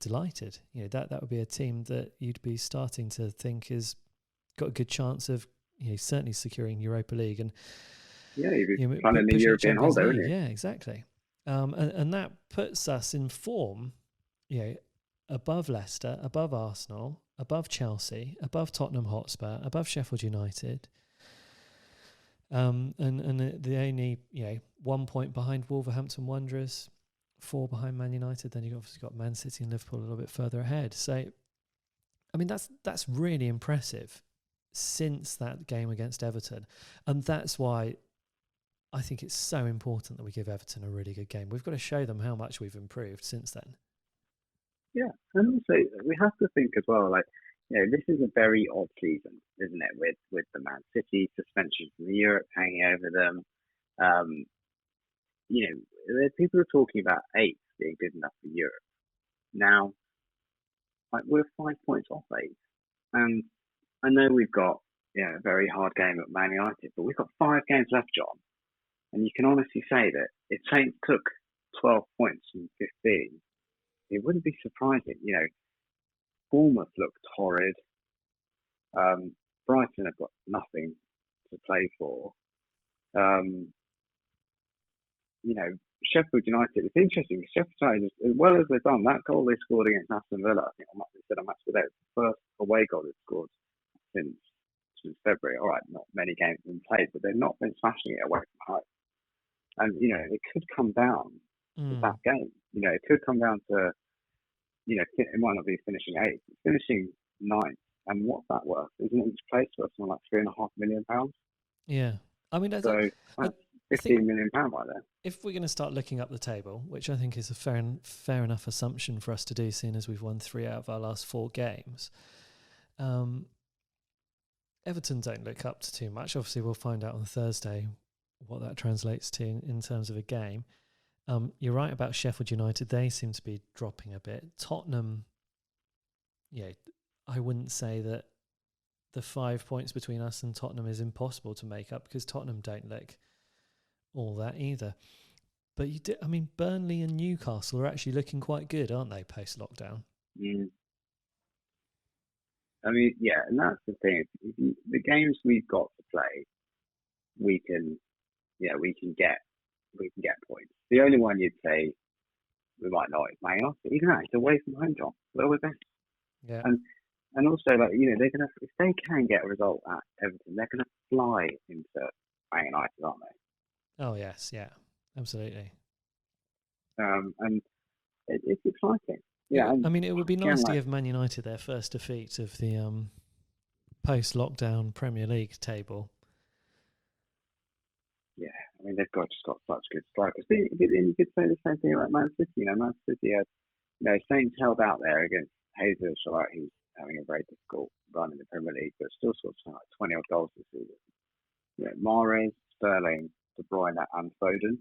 delighted. That would be a team that you'd be starting to think has got a good chance of certainly securing Europa League and you'd be planning the European holiday, wouldn't you? Yeah, exactly. And that puts us in form, above Leicester, above Arsenal, above Chelsea, above Tottenham Hotspur, above Sheffield United, and the only 1 point behind Wolverhampton Wanderers, 4 behind Man United. Then you've obviously got Man City and Liverpool a little bit further ahead. So, I mean, that's really impressive since that game against Everton, and that's why I think it's so important that we give Everton a really good game. We've got to show them how much we've improved since then. Yeah, and also we have to think as well, this is a very odd season, isn't it? With the Man City suspension from Europe hanging over them. People are talking about 8th being good enough for Europe. Now, we're 5 points off 8th, and I know we've got a very hard game at Man United, but we've got 5 games left, John. And you can honestly say that if Saints took 12 points from 15, it wouldn't be surprising. Bournemouth looked horrid. Brighton have got nothing to play for. Sheffield United, it's interesting. Sheffield United, as well as they've done, that goal they scored against Aston Villa, I think they said on Match Today, it's the first away goal they've scored since February. All right, not many games have been played, but they've not been smashing it away from home. And, it could come down to that game. It could come down to, it might not be finishing 8th, it's finishing 9th. And what's that worth? Isn't it place worth something like £3.5 million? Yeah. I mean, So that's £15 million right there. If we're going to start looking up the table, which I think is a fair enough assumption for us to do, seeing as we've won 3 out of our last 4 games, Everton don't look up to too much. Obviously, we'll find out on Thursday what that translates to in terms of a game. You're right about Sheffield United. They seem to be dropping a bit. Tottenham, I wouldn't say that the 5 points between us and Tottenham is impossible to make up, because Tottenham don't look all that either. But Burnley and Newcastle are actually looking quite good, aren't they, post-lockdown? Mm. I mean, yeah, and that's the thing. The games we've got to play, we can get points. The only one you'd say we might not is Man United. Even that, it's away from home, John. We're always best. Yeah. And also, they're gonna, if they can get a result at Everton, they're gonna fly into Man United, aren't they? Oh yes, yeah, absolutely. And it's exciting. Yeah, I mean, it would be nice to give Man United their first defeat of the post-lockdown Premier League table. Yeah, I mean, they've just got such good strikers. You could say the same thing about Man City. Man City had, Saints held out there against Jesus, right? Who's having a very difficult run in the Premier League, but still sort of like 20 odd goals this season. Mahrez, Sterling, De Bruyne, and Foden.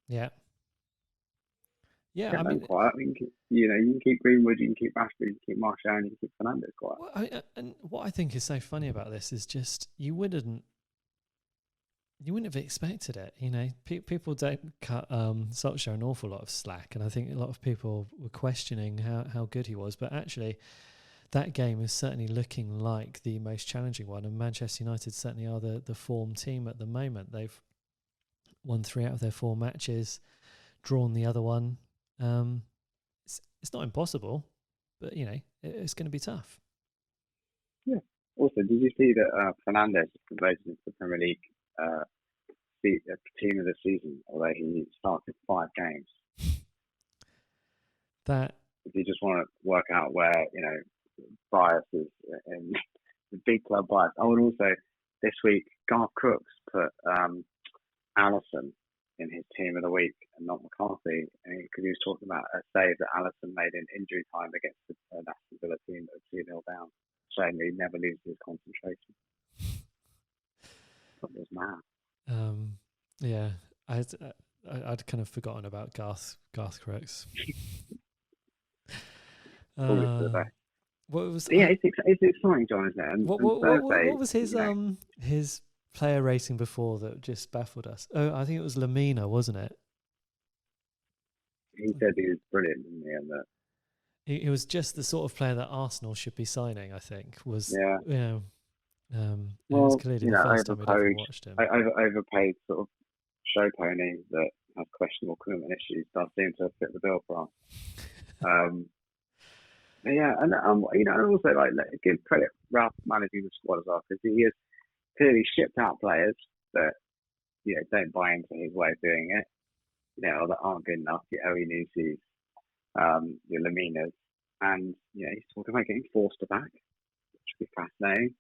Yeah. Yeah, I mean, quiet. You can keep Greenwood, you can keep Rashford, you can keep Martial, and you can keep Fernandes quiet. Well, and what I think is so funny about this is just you wouldn't have expected it. People don't cut Solskjaer an awful lot of slack, and I think a lot of people were questioning how good he was. But actually, that game is certainly looking like the most challenging one, and Manchester United certainly are the form team at the moment. They've won 3 out of their 4 matches, drawn the other one. It's not impossible, but it's going to be tough. Yeah. Also, did you see that Fernandes is promoted into the Premier League team of the season, although he started 5 games? That if you just want to work out where bias is in the big club bias. Oh, and also this week Garth Crooks put Alisson in his team of the week and not McCarthy, because he was talking about a save that Alisson made in injury time against the Aston Villa team that was 2-0 down, saying that he never loses his concentration. That was mad. Yeah, I'd kind of forgotten about Garth Crooks. What was? Yeah, it's exciting, John, isn't it? And what was his player rating before that just baffled us? Oh, I think it was Lamina, wasn't it? He said he was brilliant, didn't he? And that he was just the sort of player that Arsenal should be signing. I think was it was clearly the first time we'd ever watched him. Overpaid sort of show pony that has questionable commitment issues does seem to fit the bill for us. Yeah, and also give credit Ralph managing the squad as well, because he has clearly shipped out players that don't buy into his way of doing it, or that aren't good enough. Your Elyounoussis, your Laminas, and he's talking about getting Forster back, which would be fascinating.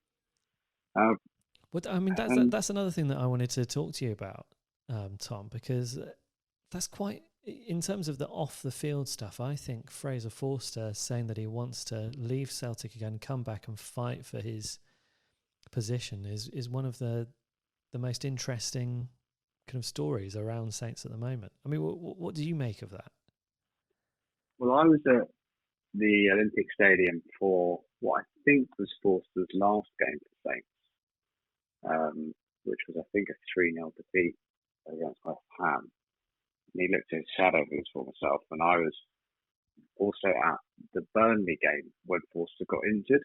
That's another thing that I wanted to talk to you about, Tom, because that's quite. In terms of the off-the-field stuff, I think Fraser Forster saying that he wants to leave Celtic again, come back and fight for his position is one of the most interesting kind of stories around Saints at the moment. I mean, what do you make of that? Well, I was at the Olympic Stadium for what I think was Forster's last game for Saints, which was, I think, a 3-0 defeat against West Ham. And he looked at his shadow of his former self, and I was also at the Burnley game when Forster got injured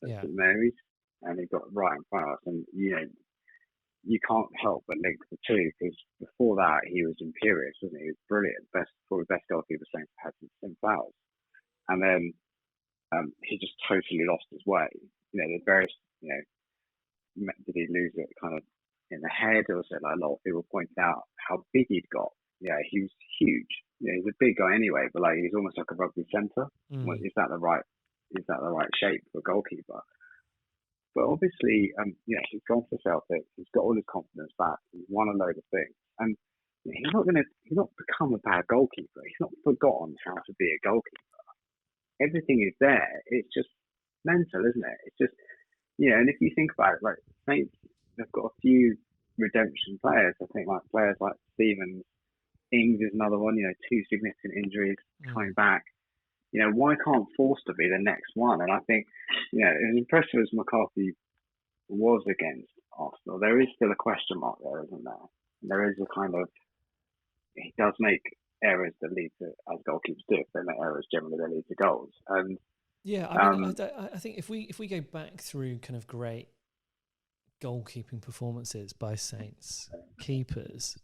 at St Mary's, and he got right in front of us. And you can't help but link the two, because before that he was imperious, wasn't he? He was brilliant, probably best goalkeeper Saints had since Tim Flowers. And then he just totally lost his way. There's various, did he lose it kind of in the head? Also, a lot of people pointed out how big he'd got. Yeah, he was huge. He's a big guy anyway, but he's almost like a rugby centre. Is that the right shape for a goalkeeper? But obviously, he's gone to Celtic. He's got all his confidence back. He's won a load of things, and he's not become a bad goalkeeper. He's not forgotten how to be a goalkeeper. Everything is there. It's just mental, isn't it? It's just, and if you think about it, like Saints, they've got a few redemption players. I think like players like Stevens, Ings is another one. 2 significant injuries coming back. Why can't Forster be the next one? And I think, as impressive as McCarthy was against Arsenal, there is still a question mark there, isn't there? And there is a kind of, he does make errors that lead to, as goalkeepers do, if they make errors, generally they lead to goals. And yeah, I think if we go back through kind of great goalkeeping performances by Saints keepers,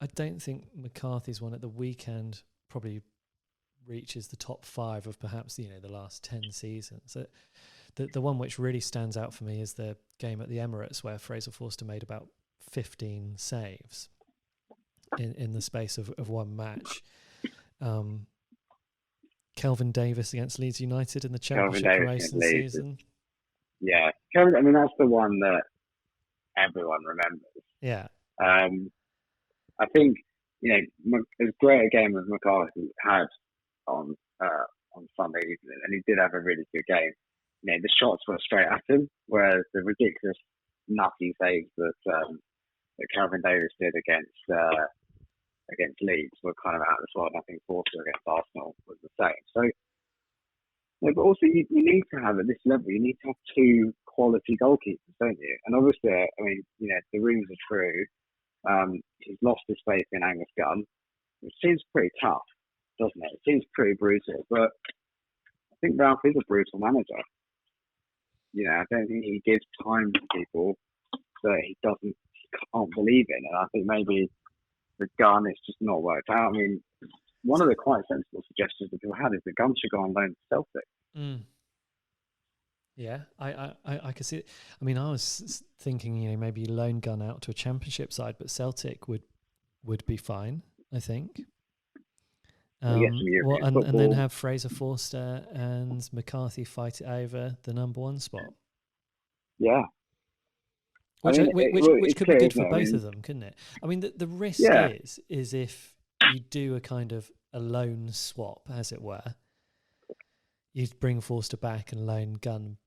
I don't think McCarthy's one at the weekend probably reaches the top 5 of perhaps the last 10 seasons. So the one which really stands out for me is the game at the Emirates where Fraser Forster made about 15 saves in the space of one match. Kelvin Davis against Leeds United in the Championship race this season. Yeah, that's the one that everyone remembers. Yeah. I think, as great a game as McCarthy had on Sunday evening, and he did have a really good game. The shots were straight at him, whereas the ridiculous nutty saves that Calvin Davis did against Leeds were kind of out of the squad. I think Forster against Arsenal was the same. So, but also you need to have at this level, you need to have 2 quality goalkeepers, don't you? And obviously, the rumours are true. He's lost his faith in Angus Gunn, which seems pretty tough, doesn't it? It seems pretty brutal, but I think Ralph is a brutal manager. I don't think he gives time to people that he can't believe in, and I think maybe the Gunn it's just not worked out. I mean, one of the quite sensible suggestions that people had is that Gunn should go on loan to Celtic. Mm. Yeah, I could see it. I mean, I was thinking, maybe loan Gunn out to a Championship side, but Celtic would be fine, I think. And then have Fraser Forster and McCarthy fight it over the number 1 spot. Yeah. Which could be good for both of them, couldn't it? I mean, the risk is if you do a kind of a loan swap, as it were, you bring Forster back and loan Gunn,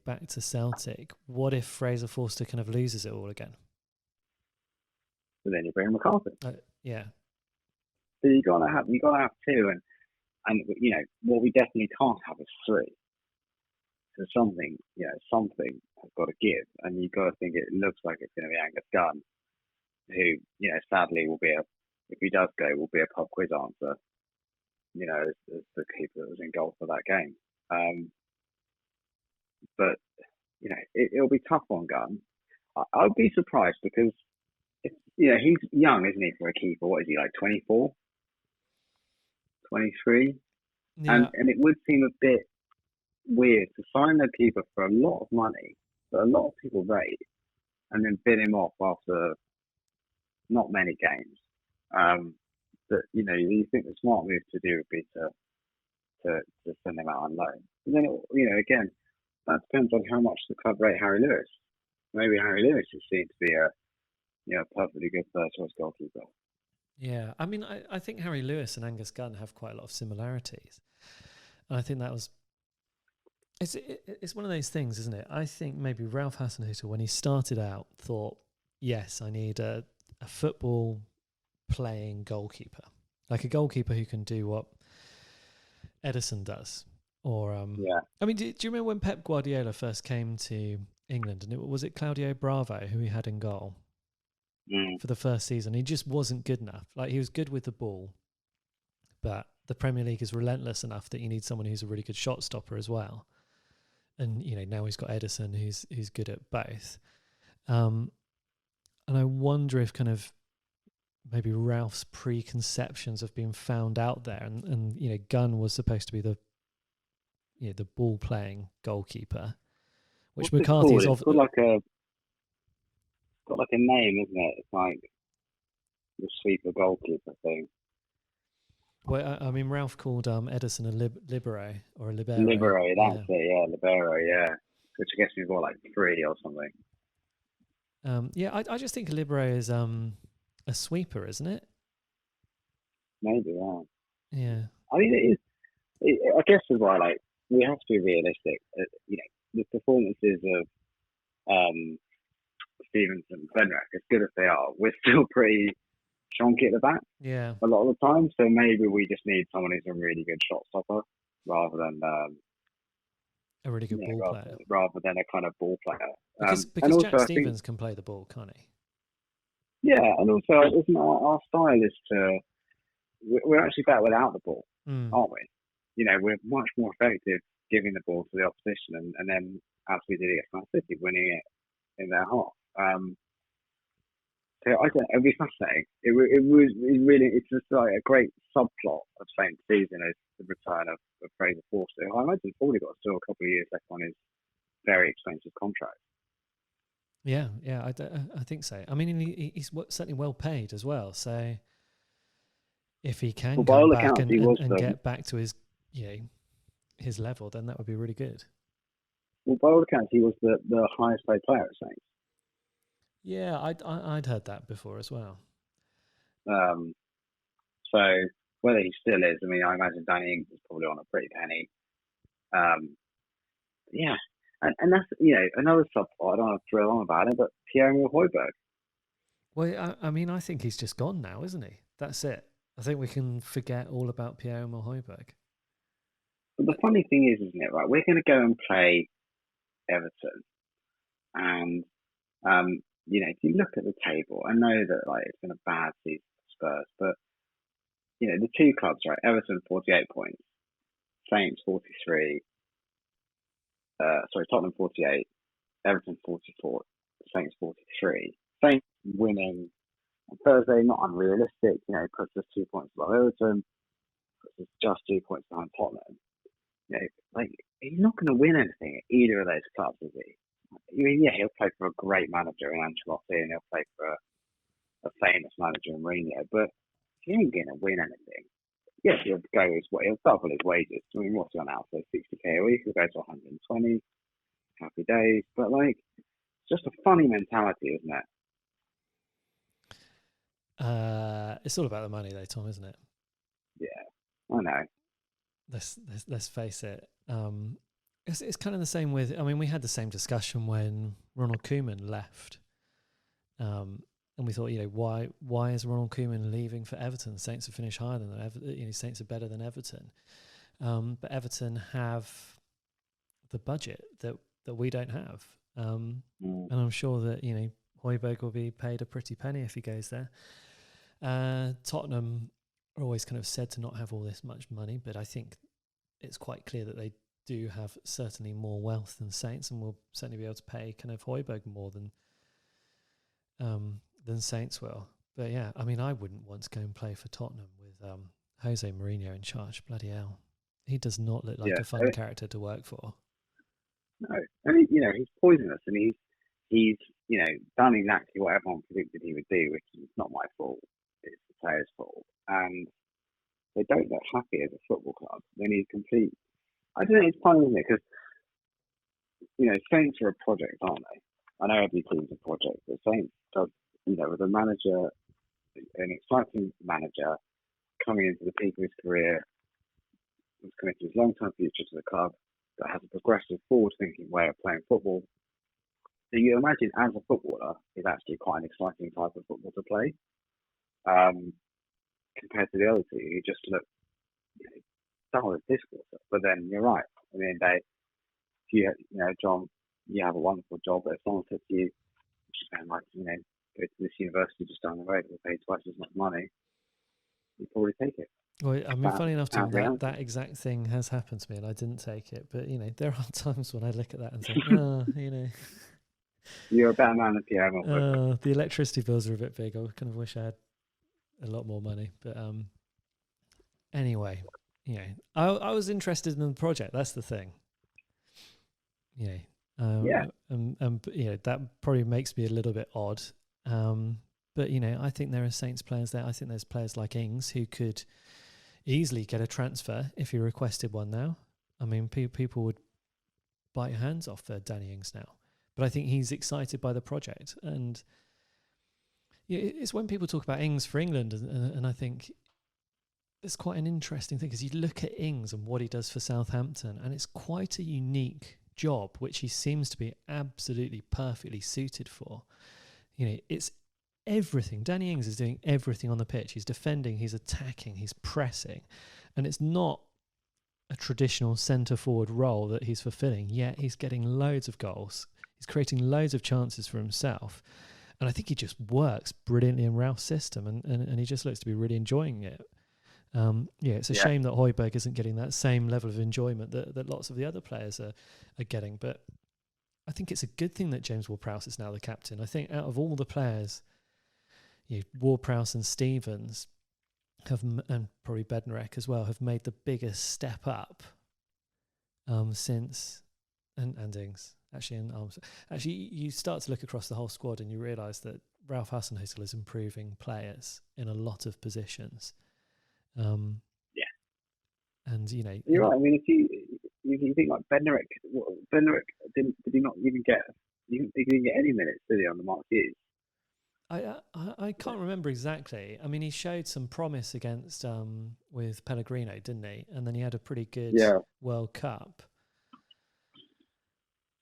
back to Celtic. What if Fraser Forster kind of loses it all again? So then you bring McCarthy. Yeah. So you gotta have 2, and what we definitely can't have is 3. So something has got to give, and you've got to think it looks like it's going to be Angus Gunn, who sadly if he does go, will be a pub quiz answer. As the keeper that was in goal for that game. But it'll be tough on Gunn. I would be surprised because he's young, isn't he, for a keeper? What is he, like 24, 23? Yeah. And it would seem a bit weird to sign a keeper for a lot of money that a lot of people rate, and then bid him off after not many games. That you think the smart move to do would be to send him out on loan. And then again, that depends on how much the club rate Harry Lewis. Maybe Harry Lewis is seen to be a perfectly good first choice goalkeeper. Yeah, I mean, I think Harry Lewis and Angus Gunn have quite a lot of similarities, and I think that was. It's one of those things, isn't it? I think maybe Ralph Hasenhüttl, when he started out, thought, yes, I need a football playing goalkeeper, like a goalkeeper who can do what Ederson does. Or I mean, do you remember when Pep Guardiola first came to England, and was it Claudio Bravo who he had in goal for the first season? He just wasn't good enough. Like, he was good with the ball, but the Premier League is relentless enough that you need someone who's a really good shot stopper as well. And now he's got Ederson, who's good at both. And I wonder if kind of maybe Ralph's preconceptions have been found out there, and Gunn was supposed to be the ball playing goalkeeper, which McCarthy's got like a name, isn't it? It's like the sweeper goalkeeper thing. Well, I mean, Ralph called Ederson a libero or a libero. Libero, that's it. Yeah, libero. Yeah. which I guess we've got like 3 or something. I just think Libero is a sweeper, isn't it? Maybe, yeah. Yeah. I mean, I guess as well, like, we have to be realistic. You know, the performances of Stevenson and Fenrick, as good as they are, we're still pretty chonky at the back a lot of the time. So maybe we just need someone who's a really good shot stopper rather than a really good ball player. Rather than a kind of ball player. Because also, Jack Stevens can play the ball, can't he? Yeah, and also, isn't our style is to... We're actually better without the ball, aren't we? You know, we're much more effective giving the ball to the opposition and then, as we did against Man City, winning it in their half. So I don't know, it'd be fascinating. It's just like a great subplot of Saints season is the return of Fraser Forster. I imagine he's probably got still a couple of years left on his very expensive contract. Yeah, I think so. I mean, he's certainly well paid as well. So if he can come back and get back to his his level, then that would be really good. Well, by all accounts, he was the highest paid player at Saints. Yeah, I'd heard that before as well. So whether he still is, I mean, I imagine Danny Ings is probably on a pretty penny. Yeah, and that's another subplot. I don't want to drill on about it, but Pierre-Emile Højbjerg. Well, I mean, I think he's just gone now, isn't he? That's it. I think we can forget all about Pierre-Emile Højbjerg. But the funny thing is, isn't it, right? We're going to go and play Everton, and if you look at the table, I know that it's been a bad season for Spurs, but the two clubs, right? Everton 48 points, Saints 43. Tottenham 48, Everton 44, Saints 43. Saints winning on Thursday, not unrealistic. Puts us 2 points above Everton, puts us just 2 points behind Tottenham. He's not going to win anything at either of those clubs, is he? I mean, yeah, he'll play for a great manager in Ancelotti, and he'll play for a famous manager in Mourinho, but he ain't going to win anything. Yes, he'll double his wages. I mean, what's he on now? So 60k a week, he'll go to 120. Happy days. But it's just a funny mentality, isn't it? It's all about the money, though, Tom, isn't it? Yeah, I know. Let's face it. It's kind of the same with. I mean, we had the same discussion when Ronald Koeman left, and we thought, why is Ronald Koeman leaving for Everton? Saints have finished higher than Everton. Saints are better than Everton, but Everton have the budget that we don't have, and I'm sure that Højbjerg will be paid a pretty penny if he goes there. Tottenham are always kind of said to not have all this much money, but I think it's quite clear that they do have certainly more wealth than Saints, and will certainly be able to pay kind of Højbjerg more than Saints will. But yeah, I mean, I wouldn't want to go and play for Tottenham with Jose Mourinho in charge. Bloody hell, he does not look like a fun character to work for. No, and he's poisonous, and he's done exactly what everyone predicted he would do, which is not my fault. It's the players' fault, and they don't look happy as a football club. They need complete. I don't know. It's funny, isn't it? Because Saints are a project, aren't they? I know every team's a project, but Saints does. With a manager, an exciting manager coming into the peak of his career, was committed to his long-term future to the club, that has a progressive, forward-thinking way of playing football. So you imagine, as a footballer, it's actually quite an exciting type of football to play, compared to the other two who just look dull as discourse. But then you're right. At the end of the day, if John, you have a wonderful job, but if someone said to you, go to this university just down the road, we'll pay twice as much money, you'd probably take it. Well, I mean, funny enough, Tom, that exact thing has happened to me, and I didn't take it. But there are times when I look at that and think, you're a better man than Pierre. The electricity bills are a bit big. I kind of wish I had a lot more money. But anyway, I was interested in the project. That's the thing. That probably makes me a little bit odd. But I think there are Saints players there. I think there's players like Ings who could easily get a transfer if he requested one now. I mean, people would bite your hands off Danny Ings now. But I think he's excited by the project. And it's when people talk about Ings for England, and I think it's quite an interesting thing, because you look at Ings and what he does for Southampton, and it's quite a unique job, which he seems to be absolutely perfectly suited for. It's everything. Danny Ings is doing everything on the pitch. He's defending, he's attacking, he's pressing, and it's not a traditional centre-forward role that he's fulfilling, yet he's getting loads of goals. He's creating loads of chances for himself. And I think he just works brilliantly in Ralph's system, and he just looks to be really enjoying it. It's a shame that Højbjerg isn't getting that same level of enjoyment that lots of the other players are getting. But I think it's a good thing that James Ward-Prowse is now the captain. I think out of all the players, Ward-Prowse and Stevens and probably Bednarek as well, have made the biggest step up since, and Ings. Actually, you start to look across the whole squad and you realise that Ralph Hasenhüttl is improving players in a lot of positions. And you're right. I mean, if you think like Bednarek did he not even get? He didn't get any minutes, did he, on the Marquee? I can't remember exactly. I mean, he showed some promise against with Pellegrino, didn't he? And then he had a pretty good World Cup.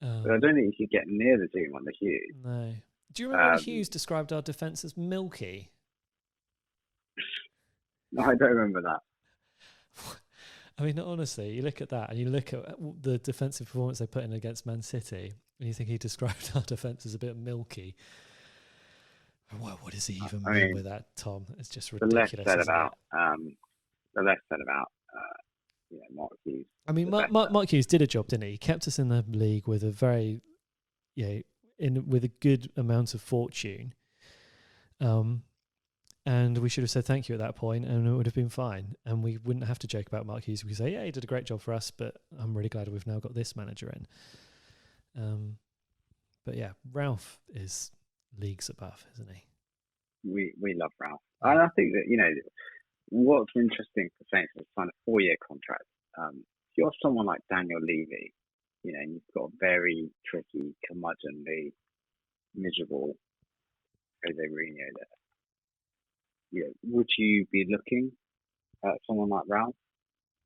But I don't think he could get near the team on the Hughes. No. Do you remember when Hughes described our defence as milky? No, I don't remember that. I mean, honestly, you look at that and you look at the defensive performance they put in against Man City, and you think he described our defence as a bit milky. What does he even mean with that, Tom? It's just ridiculous. The less said about Mark Hughes. I mean, Mark Hughes did a job, didn't he? He kept us in the league with a very, with a good amount of fortune. And we should have said thank you at that point, and it would have been fine. And we wouldn't have to joke about Mark Hughes. We could say, he did a great job for us, but I'm really glad we've now got this manager in. But yeah, Ralph is leagues above, isn't he? We love Ralph. And I think that, what's interesting for Saints is signed a 4-year contract. If you're someone like Daniel Levy, and you've got a very tricky, curmudgeonly, miserable Jose Mourinho there, would you be looking at someone like Ralph?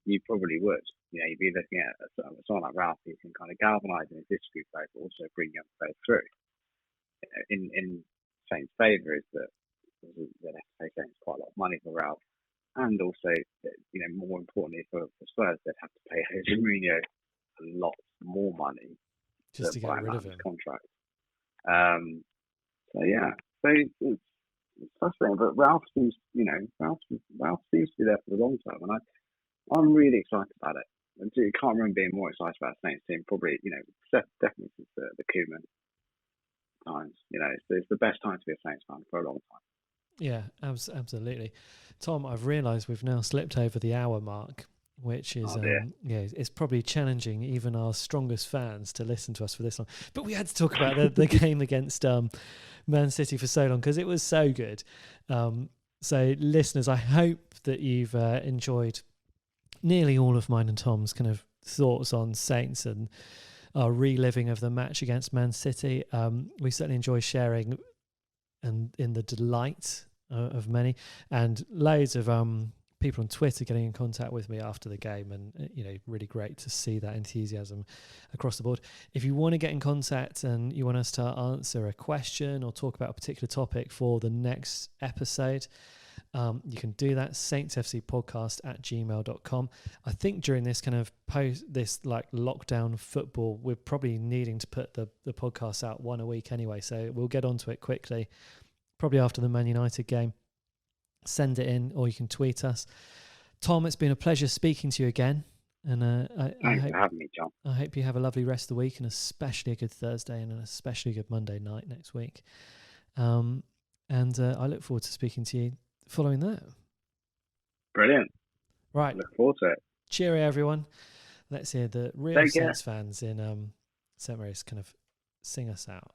You probably would. You'd be looking at someone like Ralph who can kind of galvanise in his history players, but also bring young players through. In Saints' favour is that they'd have to pay Saints quite a lot of money for Ralph, and also, more importantly for Spurs, they'd have to pay Jose Mourinho a lot more money just to get rid of his contract. So it's frustrating, but Ralph seems to be there for the long term, and I'm really excited about it. I can't remember being more excited about Saints team. Probably, definitely since the Koeman times. It's the best time to be a Saints fan for a long time. Yeah, absolutely. Tom, I've realised we've now slipped over the hour mark, which is it's probably challenging even our strongest fans to listen to us for this long. But we had to talk about the game against Man City for so long because it was so good. So listeners, I hope that you've enjoyed nearly all of mine and Tom's kind of thoughts on Saints and our reliving of the match against Man City. We certainly enjoy sharing and in the delight of many, and loads of people on Twitter getting in contact with me after the game, and really great to see that enthusiasm across the board. If you want to get in contact and you want us to answer a question or talk about a particular topic for the next episode, you can do that, saintsfcpodcast@gmail.com. I think during this kind of this like lockdown football, we're probably needing to put the podcast out one a week anyway, so we'll get onto it quickly, probably after the Man United game. Send it in, or you can tweet us. Tom, it's been a pleasure speaking to you again, and thanks for having me, John. I hope you have a lovely rest of the week, and especially a good Thursday and an especially good Monday night next week. And I look forward to speaking to you following that. Brilliant. Right. Look forward to it. Cheerio, everyone. Let's hear the real Saints fans in St. Mary's kind of sing us out.